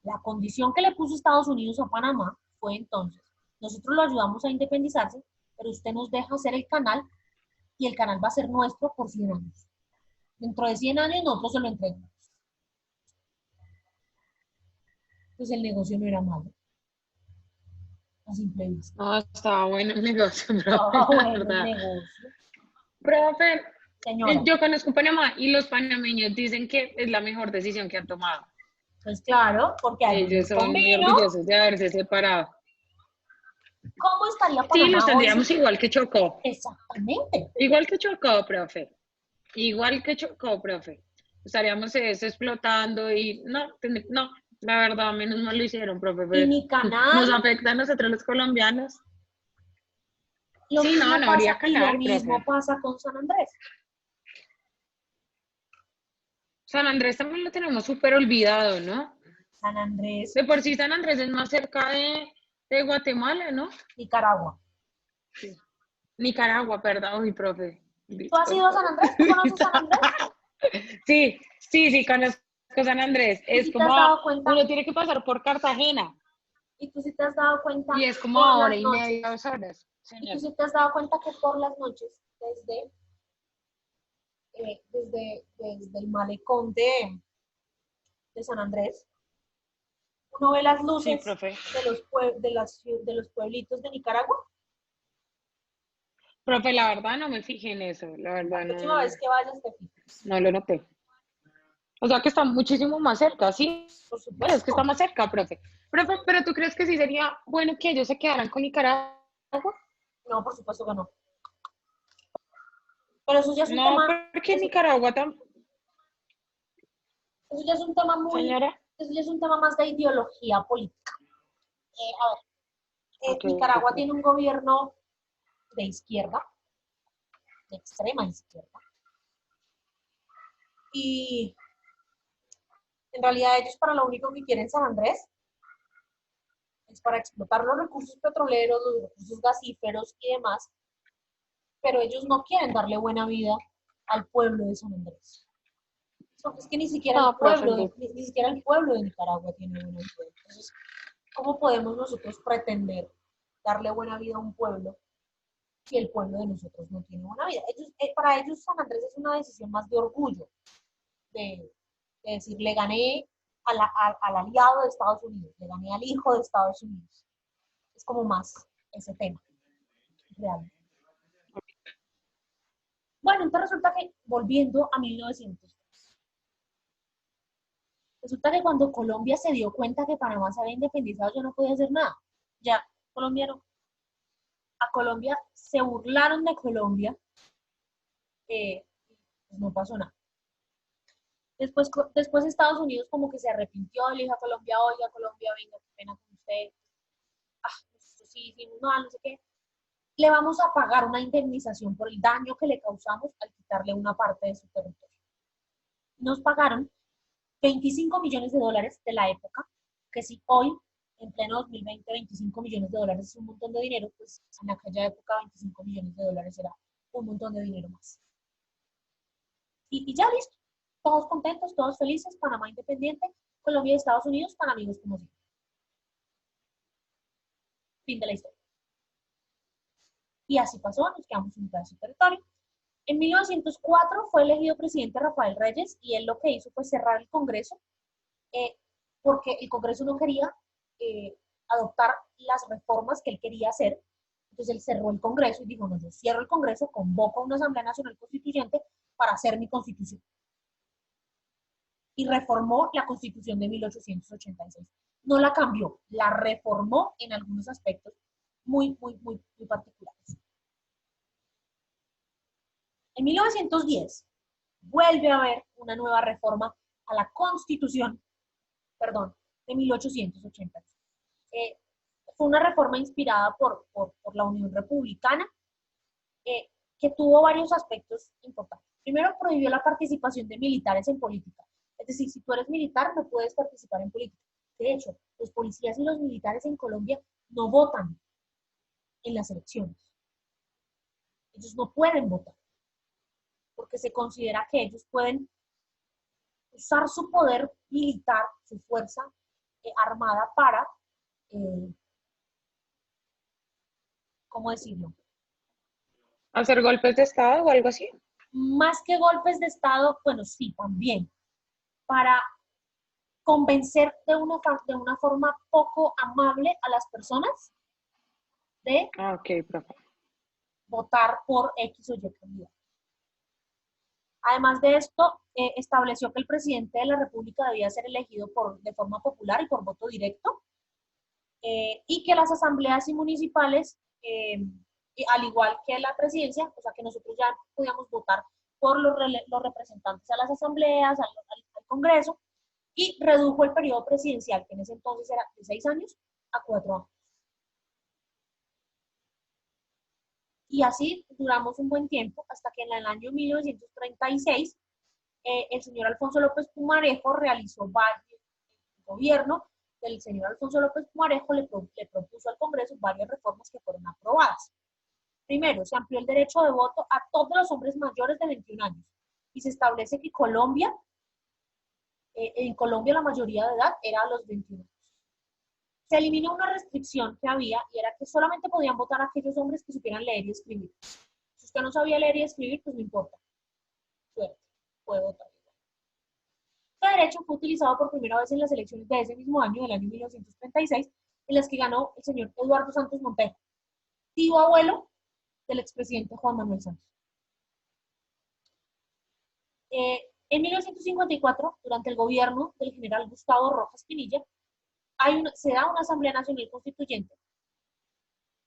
La condición que le puso Estados Unidos a Panamá fue entonces, nosotros lo ayudamos a independizarse, pero usted nos deja hacer el canal y el canal va a ser nuestro por 100 años. Dentro de 100 años nosotros se lo entregamos. Pues el negocio no era malo. A simple vista. No, estaba bueno el negocio, profe, Estaba la bueno el verdad. negocio. Profe, Señora, yo conozco Panamá y los panameños dicen que es la mejor decisión que han tomado. pues claro, porque a ellos Ellos les son muy convino. orgullosos de haberse separado. ¿Cómo estaría Sí, Panamá los hoy? tendríamos igual que Chocó. Exactamente. Igual que Chocó, profe. Igual que Chocó, profe. Estaríamos explotando y no, la verdad, menos mal lo hicieron, profe. Y Pero mi canal, nos afecta a nosotros los colombianos. lo Sí, mismo no pasa, habría y lo canal, mismo profe. pasa con San Andrés. San Andrés también lo tenemos súper olvidado, ¿no? San Andrés, De por sí San Andrés es más cerca de Guatemala, ¿no? Nicaragua. Sí. Nicaragua, perdón, uy, profe. ¿Tú has ido a Disculpa. San Andrés? ¿Tú conoces San Andrés? Sí, conozco San Andrés. ¿Tú Es sí te has como, dado cuenta? uno tiene que pasar por Cartagena ¿Y tú sí te has dado cuenta y es como por hora las y noches? media, 2 horas, ¿Y tú señor. sí te has dado cuenta que por las noches, desde el malecón de San Andrés, uno ve las Sí, luces profe. de los pueblitos de Nicaragua? Profe, la verdad no me fijé en eso, la La verdad próxima vez que vayas te fijas, no lo noté. O sea que está muchísimo más cerca, sí, por es que está supuesto. más cerca, profe. Profe, pero ¿tú crees que sí sería bueno que ellos se quedaran con Nicaragua? No, por supuesto que no. Pero eso ya es un No, tema, porque Nicaragua eso ya es un tema señora. eso ya es un tema más de ideología política. A ver, Ok, Nicaragua profe. tiene un gobierno de izquierda, de extrema izquierda, y en realidad ellos para lo único que quieren San Andrés es para explotar los recursos petroleros, los recursos gasíferos y demás, pero ellos no quieren darle buena vida al pueblo de San Andrés. Porque es que ni siquiera No, el profe, pueblo ni siquiera el pueblo de Nicaragua tiene buena vida. Entonces, ¿cómo podemos nosotros pretender darle buena vida a un pueblo y el pueblo de nosotros no tiene una vida. Para ellos San Andrés es una decisión más de orgullo, de decir, le gané al aliado de Estados Unidos, le gané al hijo de Estados Unidos. Es como más ese tema, realmente. Bueno, entonces resulta que, volviendo a 1900, resulta que cuando Colombia se dio cuenta que Panamá se había independizado, ya no podía hacer nada. Ya, a Colombia se burlaron de Colombia, pues no pasó nada. Después Estados Unidos como que se arrepintió, le dijo a Colombia, oiga, Colombia, venga, qué pena con usted. Nosotros sí hicimos mal, no sé qué. Le vamos a pagar una indemnización por el daño que le causamos al quitarle una parte de su territorio. Nos pagaron 25 millones de dólares de la época, que si hoy, en pleno 2020, 25 millones de dólares es un montón de dinero, pues en aquella época 25 millones de dólares era un montón de dinero más. Y ya listo, todos contentos, todos felices, Panamá independiente, Colombia y Estados Unidos tan amigos como siempre. Fin de la historia. Y así pasó, nos quedamos en un pedazo de territorio. En 1904 fue elegido presidente Rafael Reyes y él lo que hizo fue cerrar el Congreso porque el Congreso no quería adoptar las reformas que él quería hacer. Entonces él cerró el Congreso y dijo, no, yo cierro el Congreso, convoco a una Asamblea Nacional Constituyente para hacer mi constitución. Y reformó la Constitución de 1886. No la cambió, la reformó en algunos aspectos muy particulares. En 1910 vuelve a haber una nueva reforma a la Constitución, de 1880. Fue una reforma inspirada por la Unión Republicana, que tuvo varios aspectos importantes. Primero, prohibió la participación de militares en política. Es decir, si tú eres militar, no puedes participar en política. De hecho, los policías y los militares en Colombia no votan en las elecciones. Ellos no pueden votar, porque se considera que ellos pueden usar su poder militar, su fuerza armada para, ¿cómo decirlo? ¿Hacer golpes de Estado o algo así? Más que golpes de Estado, bueno, sí, también, para convencer de una forma poco amable a las personas de Ok, profe. votar por X o Y candidato. Además de esto, estableció que el presidente de la República debía ser elegido de forma popular y por voto directo, y que las asambleas y municipales, al igual que la presidencia, o sea que nosotros ya podíamos votar por los representantes a las asambleas, al Congreso, y redujo el periodo presidencial, que en ese entonces era de 6 años a 4 años. Y así duramos un buen tiempo, hasta que en el año 1936, el señor Alfonso López Pumarejo realizó varios, el gobierno del señor Alfonso López Pumarejo le propuso al Congreso varias reformas que fueron aprobadas. Primero, se amplió el derecho de voto a todos los hombres mayores de 21 años y se establece que en Colombia la mayoría de edad era a los 21 años. Se eliminó una restricción que había y era que solamente podían votar aquellos hombres que supieran leer y escribir. Si usted no sabía leer y escribir, pues no importa. Suerte, puede votar. Este derecho fue utilizado por primera vez en las elecciones de ese mismo año, del año 1936, en las que ganó el señor Eduardo Santos Montero, tío abuelo del expresidente Juan Manuel Santos. En 1954, durante el gobierno del general Gustavo Rojas Pinilla, se da una Asamblea Nacional Constituyente,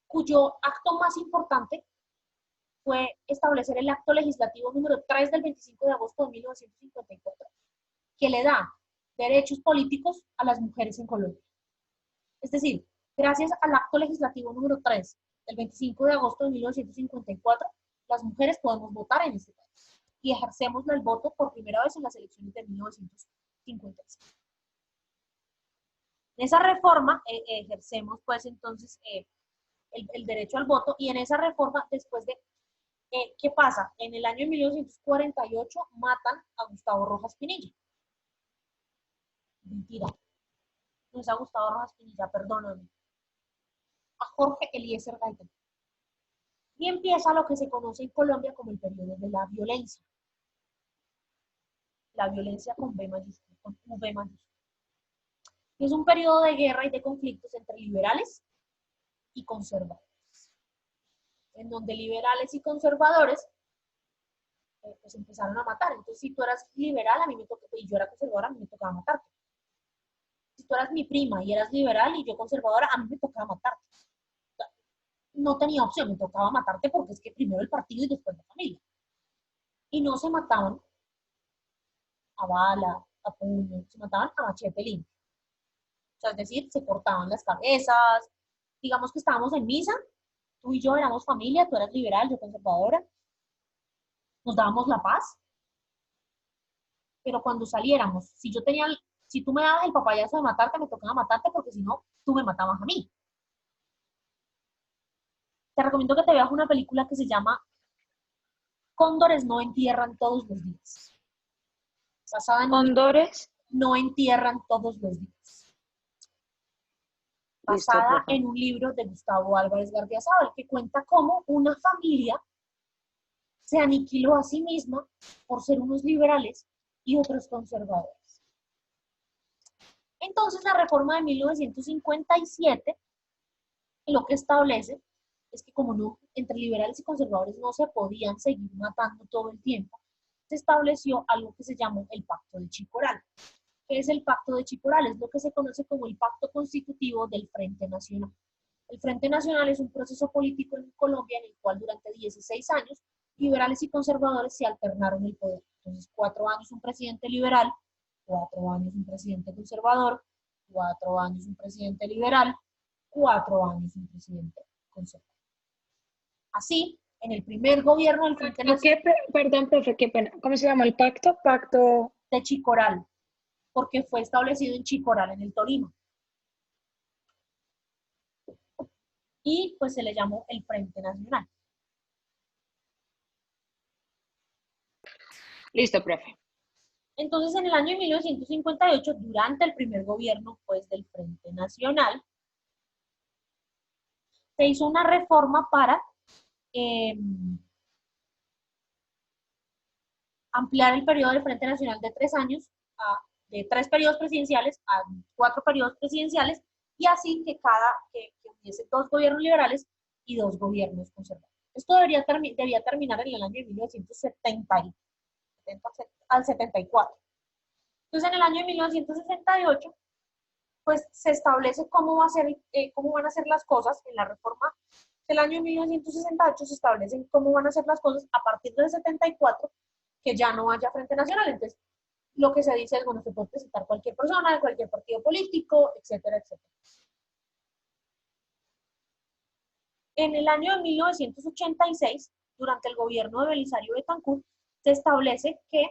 cuyo acto más importante fue establecer el acto legislativo número 3 del 25 de agosto de 1954, que le da derechos políticos a las mujeres en Colombia. Es decir, gracias al acto legislativo número 3 del 25 de agosto de 1954, las mujeres podemos votar en este país y ejercemos el voto por primera vez en las elecciones de 1956. En esa reforma ejercemos pues entonces el derecho al voto, y en esa reforma, después de, ¿qué pasa? En el año 1948 matan a Gustavo Rojas Pinilla. Mentira. No es a Gustavo Rojas Pinilla, perdóname. A Jorge Eliezer Gaitán. Y empieza lo que se conoce en Colombia como el periodo de la violencia con V mayúscula, con V mayúscula. Es un periodo de guerra y de conflictos entre liberales y conservadores, en donde liberales y conservadores pues empezaron a matar. Entonces, si tú eras liberal, a mí me tocaba, y yo era conservadora, a mí me tocaba matarte. Si tú eras mi prima y eras liberal y yo conservadora, a mí me tocaba matarte. No tenía opción, me tocaba matarte porque es que primero el partido y después la familia. Y no se mataban a bala, a puño, se mataban a machete limpio. O sea, es decir, se cortaban las cabezas. Digamos que estábamos en misa, tú y yo éramos familia, tú eras liberal, yo conservadora, nos dábamos la paz, pero cuando saliéramos, si tú me dabas el papayazo de matarte, me tocaba matarte porque si no, tú me matabas a mí. Te recomiendo que te veas una película que se llama Cóndores no entierran todos los días. Basada en Cóndores. No entierran todos los días. Listo, Basada profe. en un libro de Gustavo Álvarez Gardiazabal que cuenta cómo una familia se aniquiló a sí misma por ser unos liberales y otros conservadores. Entonces, la reforma de 1957 lo que establece es que como no, entre liberales y conservadores no se podían seguir matando todo el tiempo, se estableció algo que se llamó el Pacto de Chicoral. ¿Qué es el Pacto de Chicoral? Es lo que se conoce como el Pacto Constitutivo del Frente Nacional. El Frente Nacional es un proceso político en Colombia en el cual durante 16 años liberales y conservadores se alternaron el poder. Entonces, 4 años un presidente liberal, 4 años un presidente conservador, 4 años un presidente liberal, 4 años un presidente conservador. Así, en el primer gobierno del Frente Nacional Perdón, profe, qué pena. ¿Cómo se llama el pacto? Pacto. de Chicoral, porque fue establecido en Chicoral, en el Tolima. Y pues se le llamó el Frente Nacional. Listo, profe. Entonces, en el año de 1958, durante el primer gobierno pues, del Frente Nacional, se hizo una reforma para ampliar el periodo del Frente Nacional de 3 años, de 3 periodos presidenciales a 4 periodos presidenciales, y así que hubiese 2 gobiernos liberales y 2 gobiernos conservadores. Esto debía terminar en el año de 1970 al 74. Entonces, en el año de 1968, pues se establece cómo van a ser las cosas en la reforma del año 1968, se establecen cómo van a ser las cosas a partir del 74, que ya no haya Frente Nacional. Entonces, lo que se dice es, bueno, se puede presentar cualquier persona de cualquier partido político, etcétera, etcétera. En el año de 1986, durante el gobierno de Belisario Betancur, se establece que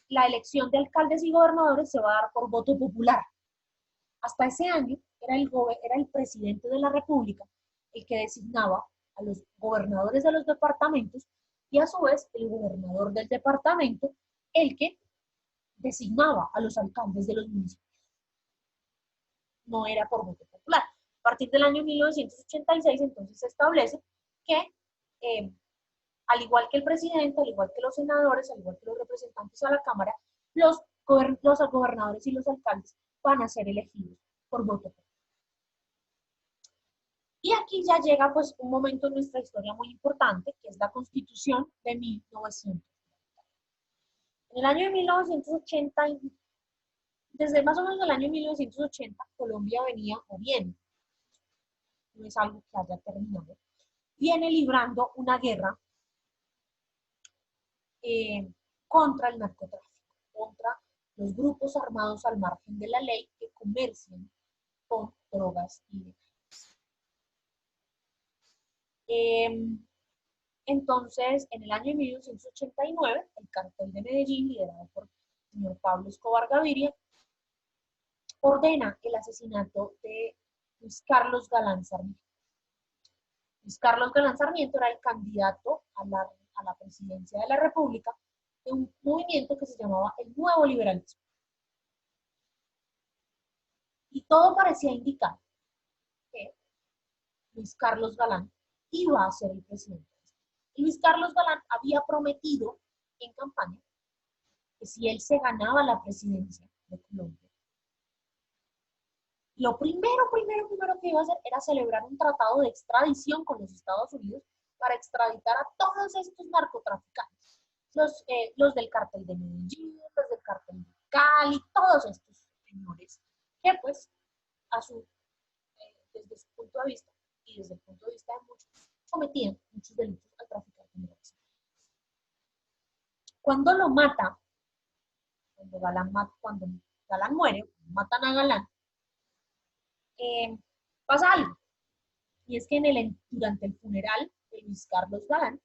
la elección de alcaldes y gobernadores se va a dar por voto popular. Hasta ese año era el presidente de la República el que designaba a los gobernadores de los departamentos y a su vez el gobernador del departamento el que designaba a los alcaldes de los municipios. No era por voto popular. A partir del año 1986 entonces se establece que al igual que el presidente, al igual que los senadores, al igual que los representantes a la Cámara, los gobernadores y los alcaldes van a ser elegidos por voto popular. Y aquí ya llega pues un momento en nuestra historia muy importante, que es la Constitución de 1980. En el año de 1980, desde más o menos el año 1980, Colombia venía o viene, no es algo que haya terminado, viene librando una guerra contra el narcotráfico, contra los grupos armados al margen de la ley que comercian con drogas ilegales. Entonces, en el año 1989, el cartel de Medellín, liderado por el señor Pablo Escobar Gaviria, ordena el asesinato de Luis Carlos Galán Sarmiento. Luis Carlos Galán Sarmiento era el candidato a la presidencia de la República de un movimiento que se llamaba el Nuevo Liberalismo. Y todo parecía indicar que Luis Carlos Galán iba a ser el presidente. Y Luis Carlos Galán había prometido en campaña que si él se ganaba la presidencia de Colombia, lo primero que iba a hacer era celebrar un tratado de extradición con los Estados Unidos para extraditar a todos estos narcotraficantes, los del cartel de Medellín, los del cartel de Cali, todos estos señores que pues desde su punto de vista y desde el punto de vista de muchos, cometían muchos delitos al traficar con drogas. Cuando lo mata, cuando Galán muere, matan a Galán, pasa algo. Y es que durante el funeral de Luis Carlos Galán,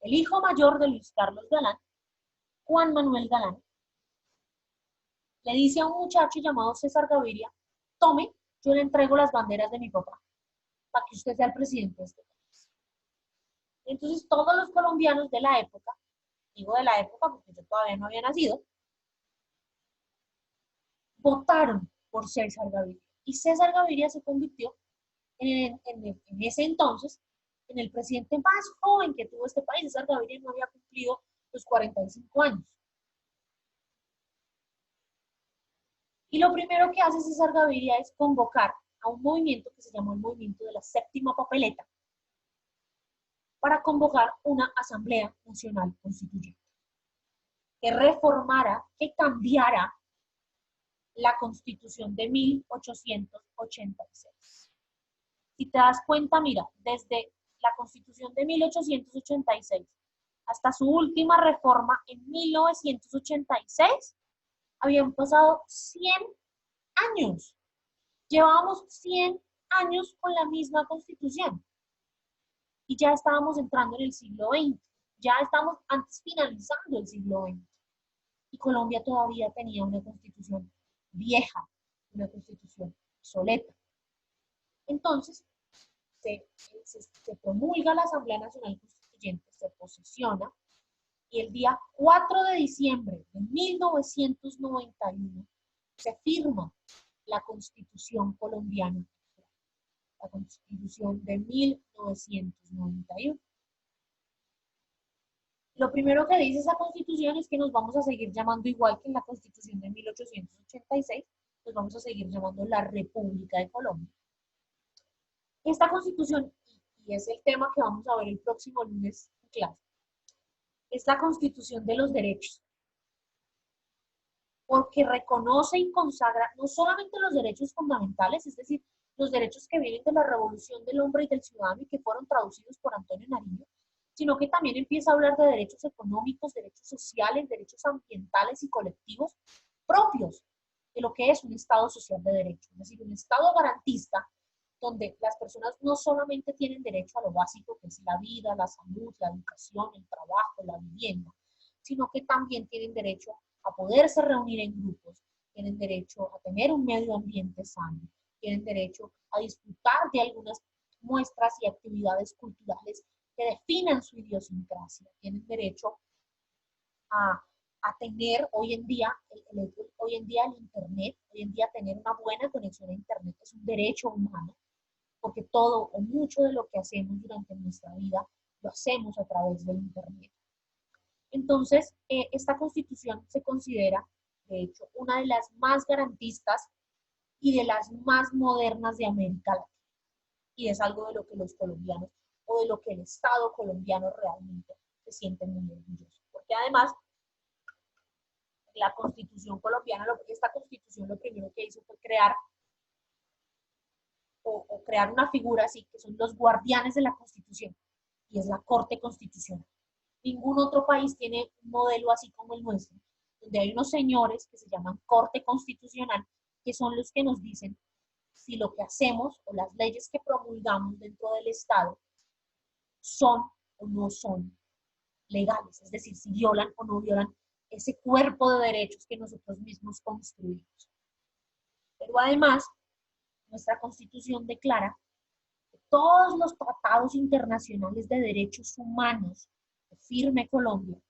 el hijo mayor de Luis Carlos Galán, Juan Manuel Galán, le dice a un muchacho llamado César Gaviria: tome, yo le entrego las banderas de mi papá, para que usted sea el presidente de este país. Entonces todos los colombianos de la época, digo de la época porque yo todavía no había nacido, votaron por César Gaviria. Y César Gaviria se convirtió en ese entonces en el presidente más joven que tuvo este país. César Gaviria no había cumplido los 45 años. Y lo primero que hace César Gaviria es convocar a un movimiento que se llamó el Movimiento de la Séptima Papeleta para convocar una Asamblea Nacional Constituyente que reformara, que cambiara la Constitución de 1886. Si te das cuenta, mira, desde la Constitución de 1886 hasta su última reforma en 1986, habían pasado 100 años. Llevábamos 100 años con la misma Constitución. Y ya estábamos entrando en el siglo XX. Ya estamos antes finalizando el siglo XX. Y Colombia todavía tenía una Constitución vieja, una Constitución obsoleta. Entonces, se promulga la Asamblea Nacional Constituyente, se posesiona, y el día 4 de diciembre de 1991 se firma la Constitución colombiana, la Constitución de 1991. Lo primero que dice esa Constitución es que nos vamos a seguir llamando igual que en la Constitución de 1886, nos vamos a seguir llamando la República de Colombia. Esta Constitución, y es el tema que vamos a ver el próximo lunes en clase, es la Constitución de los derechos, porque reconoce y consagra no solamente los derechos fundamentales, es decir, los derechos que vienen de la revolución del hombre y del ciudadano y que fueron traducidos por Antonio Nariño, sino que también empieza a hablar de derechos económicos, derechos sociales, derechos ambientales y colectivos propios de lo que es un Estado social de derecho, es decir, un Estado garantista donde las personas no solamente tienen derecho a lo básico, que es la vida, la salud, la educación, el trabajo, la vivienda, sino que también tienen derecho a poderse reunir en grupos, tienen derecho a tener un medio ambiente sano, tienen derecho a disfrutar de algunas muestras y actividades culturales que definan su idiosincrasia, tienen derecho a tener hoy en día el Internet, hoy en día tener una buena conexión a Internet es un derecho humano, porque todo o mucho de lo que hacemos durante nuestra vida lo hacemos a través del Internet. Entonces, esta Constitución se considera, de hecho, una de las más garantistas y de las más modernas de América Latina. Y es algo de lo que los colombianos o de lo que el Estado colombiano realmente se siente muy orgulloso. Porque además, la Constitución colombiana, esta Constitución lo primero que hizo fue crear una figura así, que son los guardianes de la Constitución, y es la Corte Constitucional. Ningún otro país tiene un modelo así como el nuestro, donde hay unos señores que se llaman Corte Constitucional, que son los que nos dicen si lo que hacemos o las leyes que promulgamos dentro del Estado son o no son legales, es decir, si violan o no violan ese cuerpo de derechos que nosotros mismos construimos. Pero además, nuestra Constitución declara que todos los tratados internacionales de derechos humanos que firme Colombia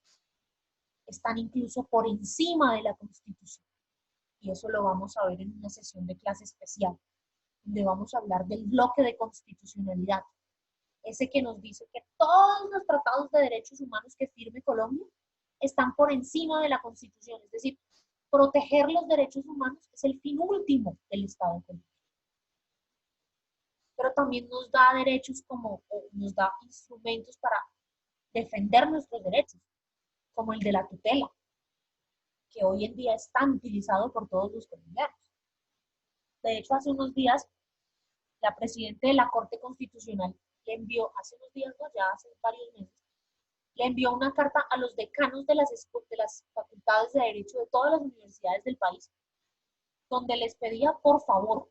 están incluso por encima de la Constitución. Y eso lo vamos a ver en una sesión de clase especial, donde vamos a hablar del bloque de constitucionalidad. ese que nos dice que todos los tratados de derechos humanos que firme Colombia están por encima de la Constitución, es decir, proteger los derechos humanos es el fin último del Estado de Colombia. Pero también nos da derechos o nos da instrumentos para defender nuestros derechos, como el de la tutela, que hoy en día es tan utilizado por todos los colombianos. De hecho, hace unos días, la presidenta de la Corte Constitucional le envió, hace unos días, no, ya hace varios meses, le envió una carta a los decanos de las facultades de Derecho de todas las universidades del país, donde les pedía, por favor,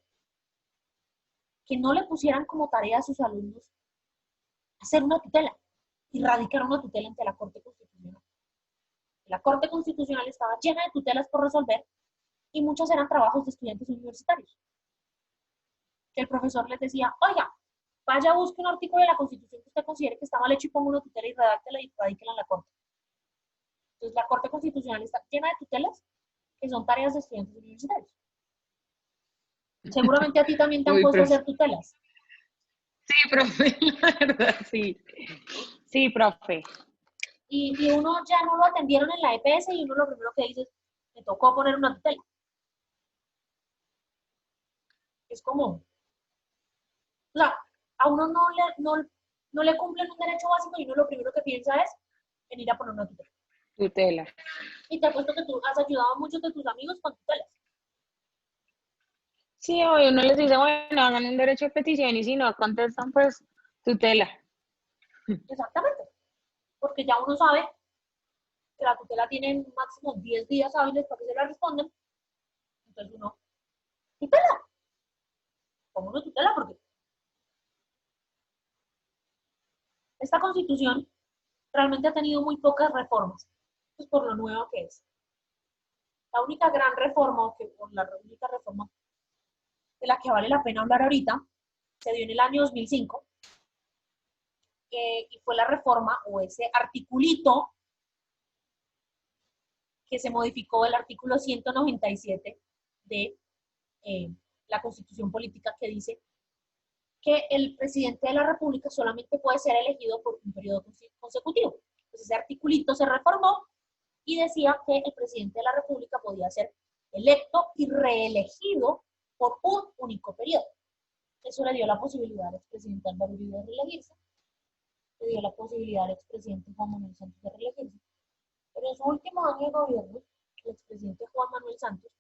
que no le pusieran como tarea a sus alumnos hacer una tutela y radicar una tutela ante la Corte Constitucional. La Corte Constitucional estaba llena de tutelas por resolver y muchos eran trabajos de estudiantes universitarios. Que el profesor les decía, oiga, vaya, busque un artículo de la Constitución que usted considere que está mal hecho y ponga una tutela y redáctela y radíquela en la Corte. Entonces, la Corte Constitucional está llena de tutelas que son tareas de estudiantes universitarios. Seguramente a ti también te han puesto a hacer tutelas. Sí, profe, la verdad, sí. Sí, profe. Y uno ya no lo atendieron en la EPS y uno lo primero que dice es, me tocó poner una tutela. Es como, o sea, a uno no le cumplen un derecho básico y uno lo primero que piensa es en ir a poner una tutela. Tutela. Y te apuesto que tú has ayudado a muchos de tus amigos con tutelas. Sí, hoy uno les dice, bueno, hagan un derecho de petición y si no contestan, pues tutela. Exactamente. Porque ya uno sabe que la tutela tiene máximo 10 días hábiles para que se la respondan. Entonces uno, tutela. ¿Cómo no tutela? Porque esta constitución realmente ha tenido muy pocas reformas. Pues por lo nuevo que es. La única gran reforma, o la única reforma de la que vale la pena hablar ahorita, se dio en el año 2005, y fue la reforma o ese articulito que se modificó el artículo 197 de la Constitución Política, que dice que el presidente de la República solamente puede ser elegido por un periodo consecutivo. Entonces ese articulito se reformó y decía que el presidente de la República podía ser electo y reelegido por un único periodo. Eso le dio la posibilidad al expresidente Álvaro Uribe de reelegirse, le dio la posibilidad al expresidente Juan Manuel Santos de reelegirse, pero en su último año de gobierno, el expresidente Juan Manuel Santos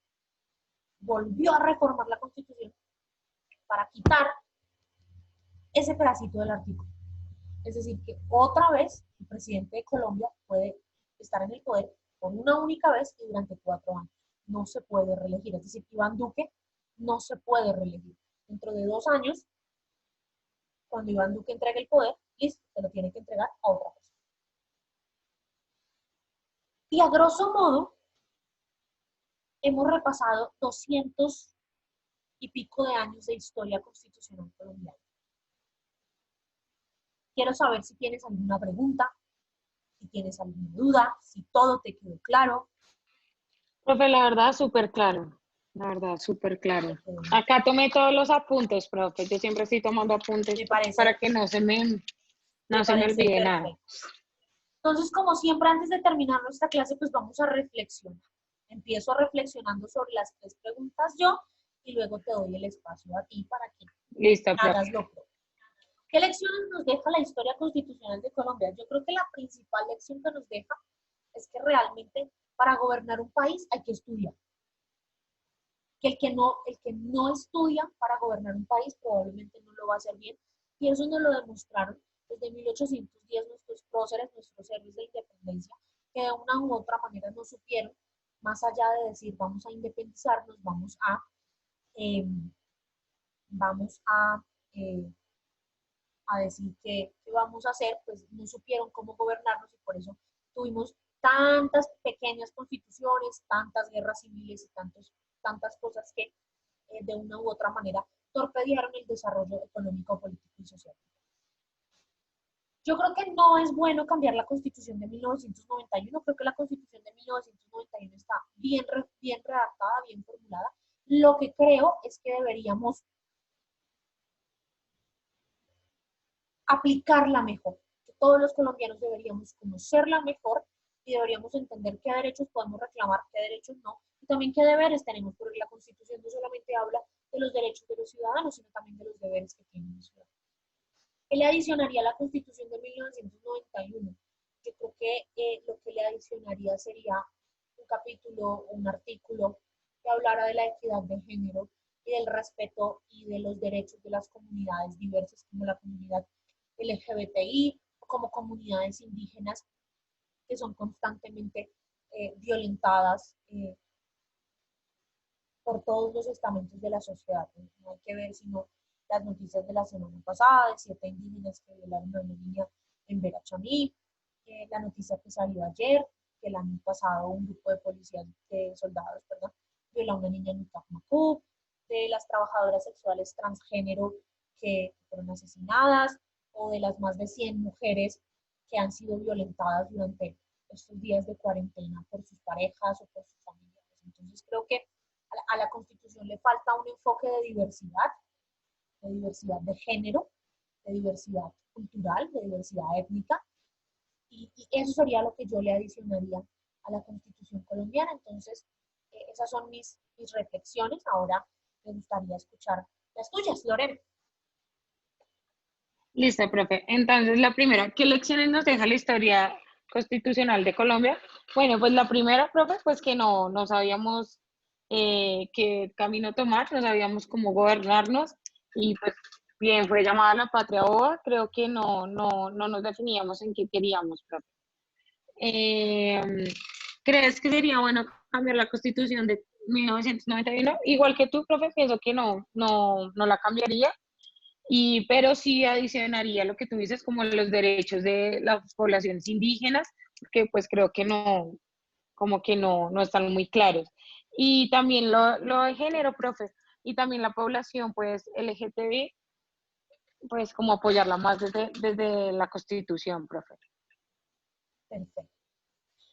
volvió a reformar la Constitución para quitar ese pedacito del artículo. Es decir, que otra vez el presidente de Colombia puede estar en el poder por una única vez y durante 4 años. No se puede reelegir. Es decir, Iván Duque no se puede reelegir. Dentro de 2 años, cuando Iván Duque entregue el poder, listo, se lo tiene que entregar a otra persona. Y a grosso modo, hemos repasado 200 y pico de años de historia constitucional colombiana. Quiero saber si tienes alguna pregunta, si tienes alguna duda, si todo te quedó claro. Profe, la verdad, súper claro. La verdad, súper claro. Acá tomé todos los apuntes, profe. Yo siempre estoy tomando apuntes para que no se me olvide nada. Entonces, como siempre, antes de terminar nuestra clase, pues vamos a reflexionar. Empiezo reflexionando sobre las 3 preguntas yo y luego te doy el espacio a ti para que hagas lo propio. ¿Qué lecciones nos deja la historia constitucional de Colombia? Yo creo que la principal lección que nos deja es que realmente para gobernar un país hay que estudiar. Que el que no estudia para gobernar un país probablemente no lo va a hacer bien. Y eso nos lo demostraron desde 1810 nuestros próceres, nuestros héroes de independencia, que de una u otra manera no supieron, más allá de decir vamos a independizarnos, vamos a decir qué vamos a hacer, pues no supieron cómo gobernarnos y por eso tuvimos tantas pequeñas constituciones, tantas guerras civiles y tantas cosas que de una u otra manera torpedearon el desarrollo económico, político y social. Yo creo que no es bueno cambiar la Constitución de 1991, creo que la Constitución de 1991 está bien redactada, bien formulada. Lo que creo es que deberíamos aplicarla mejor. Que todos los colombianos deberíamos conocerla mejor y deberíamos entender qué derechos podemos reclamar, qué derechos no, y también qué deberes tenemos, porque la Constitución no solamente habla de los derechos de los ciudadanos, sino también de los deberes que tienen los ciudadanos. ¿Qué le adicionaría a la Constitución de 1991? Yo creo que lo que le adicionaría sería un capítulo o un artículo que hablara de la equidad de género y del respeto y de los derechos de las comunidades diversas, como la comunidad LGBTI, como comunidades indígenas que son constantemente violentadas por todos los estamentos de la sociedad. No hay que ver sino las noticias de la semana pasada, de 7 indígenas que violaron a una niña en Verachamí, la noticia que salió ayer, que el año pasado un grupo de policías, de soldados, perdón, violó a una niña en Ucacmacú, de las trabajadoras sexuales transgénero que fueron asesinadas, o de las más de 100 mujeres que han sido violentadas durante estos días de cuarentena por sus parejas o por sus familiares. Entonces creo que a la Constitución le falta un enfoque de diversidad de género, de diversidad cultural, de diversidad étnica, y eso sería lo que yo le adicionaría a la Constitución colombiana. Entonces, esas son mis reflexiones. Ahora me gustaría escuchar las tuyas, Lorena. Listo, profe. Entonces, la primera, ¿qué lecciones nos deja la historia constitucional de Colombia? Bueno, pues la primera, profe, pues que no sabíamos qué camino tomar, no sabíamos cómo gobernarnos y pues bien fue llamada la patria boba, creo que no nos definíamos en qué queríamos, profe. Eh, ¿Crees que sería bueno cambiar la constitución de 1991? Igual que tú, profe, pienso que no la cambiaría pero sí adicionaría lo que tú dices como los derechos de las poblaciones indígenas, que pues creo que como que no están muy claros. Y también lo de género, profe, y también la población pues LGTB, pues como apoyarla más desde la Constitución, profe. Perfecto.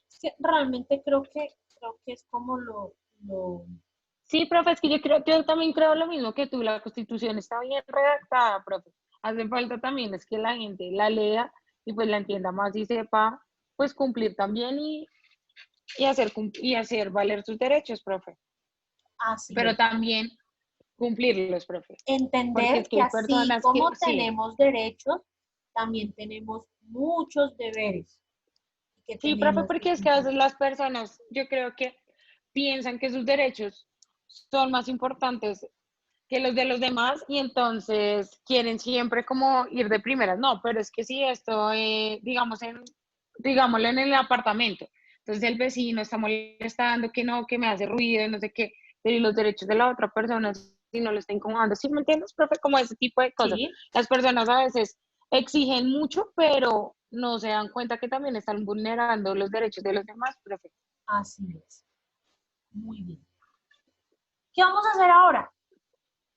Es que realmente creo que es como Sí, profe, es que yo también creo lo mismo que tú, la Constitución está bien redactada, profe. Hace falta también es que la gente la lea y pues la entienda más y sepa pues cumplir también y hacer valer sus derechos, profe. así Pero es. también cumplirlos, profe. Porque Entender es que que hay así personas que como sí, tenemos derechos, también tenemos muchos deberes que sí, profe, tenemos que porque es que a cumplir. veces las personas, yo creo que piensan que sus derechos son más importantes que los de los demás y entonces quieren siempre como ir de primeras. No, pero es que si esto, digámoslo en el apartamento, entonces el vecino está molestando, que no, que me hace ruido, no sé qué, pero y los derechos de la otra persona, si no lo está incomodando, ¿sí me entiendes, profe? Como ese tipo de cosas. Sí, Las personas a veces exigen mucho, pero no se dan cuenta que también están vulnerando los derechos de los demás, profe. así es. Muy bien. ¿Qué vamos a hacer ahora?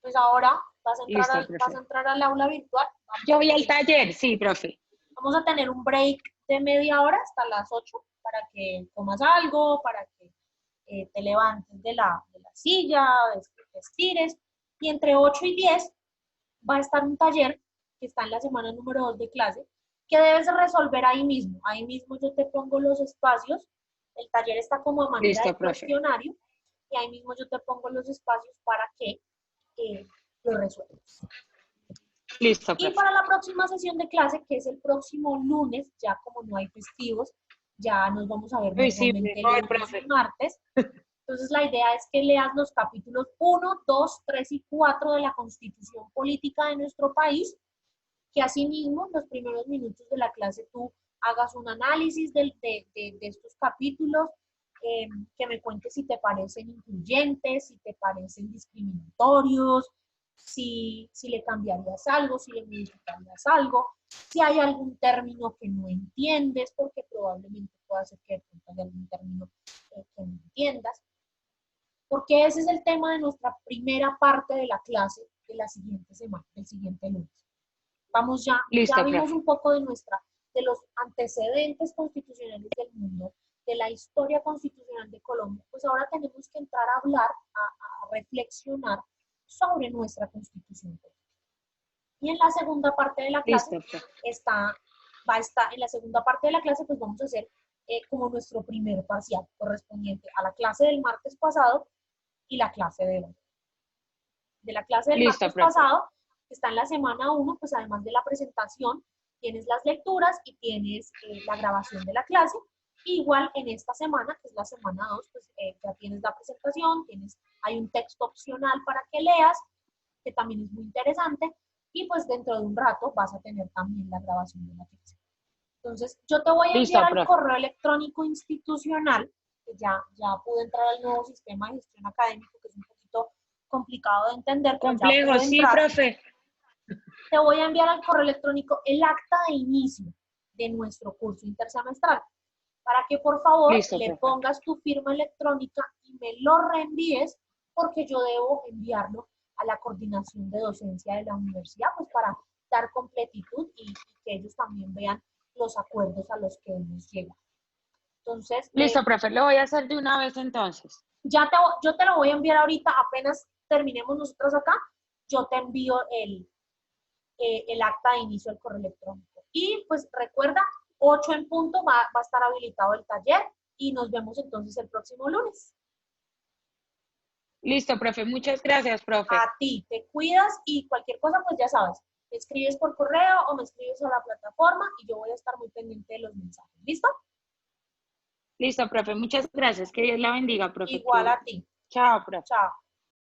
Pues ahora Listo, vas a profe. entrar al aula virtual. Yo voy al taller, sí, profe. Vamos a tener un break de media hora hasta las 8 para que comas algo, para que te levantes de la silla, te estires. Y entre 8 y 10 va a estar un taller que está en la semana número 2 de clase, que debes resolver ahí mismo. Ahí mismo yo te pongo los espacios. El taller está como a manera Listo, de profe. cuestionario y ahí mismo yo te pongo los espacios para que lo resuelvas. Listo, Y profe. para la próxima sesión de clase, que es el próximo lunes, ya como no hay festivos, ya nos vamos a ver Uy, sí, normalmente mejor, lunes y profe. martes. Entonces la idea es que leas los capítulos 1, 2, 3 y 4 de la Constitución Política de nuestro país, que asimismo en los primeros minutos de la clase tú hagas un análisis de estos capítulos, que me cuentes si te parecen incluyentes, si te parecen discriminatorios, si le cambiarías algo, si le modificarías algo, si hay algún término que no entiendes, porque probablemente pueda ser que de pronto haya algún término que no entiendas, porque ese es el tema de nuestra primera parte de la clase de la siguiente semana, del siguiente lunes. Vamos ya Listo, vimos profe. un poco de los antecedentes constitucionales del mundo, de la historia constitucional de Colombia, pues ahora tenemos que entrar a hablar, a reflexionar sobre nuestra constitución. Y en la segunda parte de la clase Listo, profe. en la segunda parte de la clase pues vamos a hacer como nuestro primer parcial correspondiente a la clase del martes pasado y la clase de hoy. De la clase del Listo, martes profe. pasado, que está en la semana 1, pues además de la presentación, tienes las lecturas y tienes la grabación de la clase. Igual en esta semana, que es la semana 2, pues ya tienes la presentación, hay un texto opcional para que leas, que también es muy interesante, y pues dentro de un rato vas a tener también la grabación de la clase. Entonces, yo te voy a enviar Listo, al profe. correo electrónico institucional, que ya pude entrar al nuevo sistema de gestión académico, que es un poquito complicado de entender, pero ya Complejo, pude sí, entrar. profe. Te voy a enviar al correo electrónico el acta de inicio de nuestro curso intersemestral, para que por favor Listo, le profe. pongas tu firma electrónica y me lo reenvíes, porque yo debo enviarlo a la coordinación de docencia de la universidad, pues para dar completitud y que ellos también vean los acuerdos a los que hemos llegado. Entonces, Listo, profe. Lo voy a hacer de una vez entonces. yo te lo voy a enviar ahorita, apenas terminemos nosotros acá, yo te envío el acta de inicio del correo electrónico. Y pues recuerda, 8 en punto va a estar habilitado el taller y nos vemos entonces el próximo lunes. Listo, profe. Muchas gracias, profe. A ti, te cuidas y cualquier cosa, pues ya sabes, me escribes por correo o me escribes a la plataforma y yo voy a estar muy pendiente de los mensajes. ¿Listo? Listo, profe. Muchas gracias. Que Dios la bendiga, profe. Igual a ti. Chao, profe. Chao.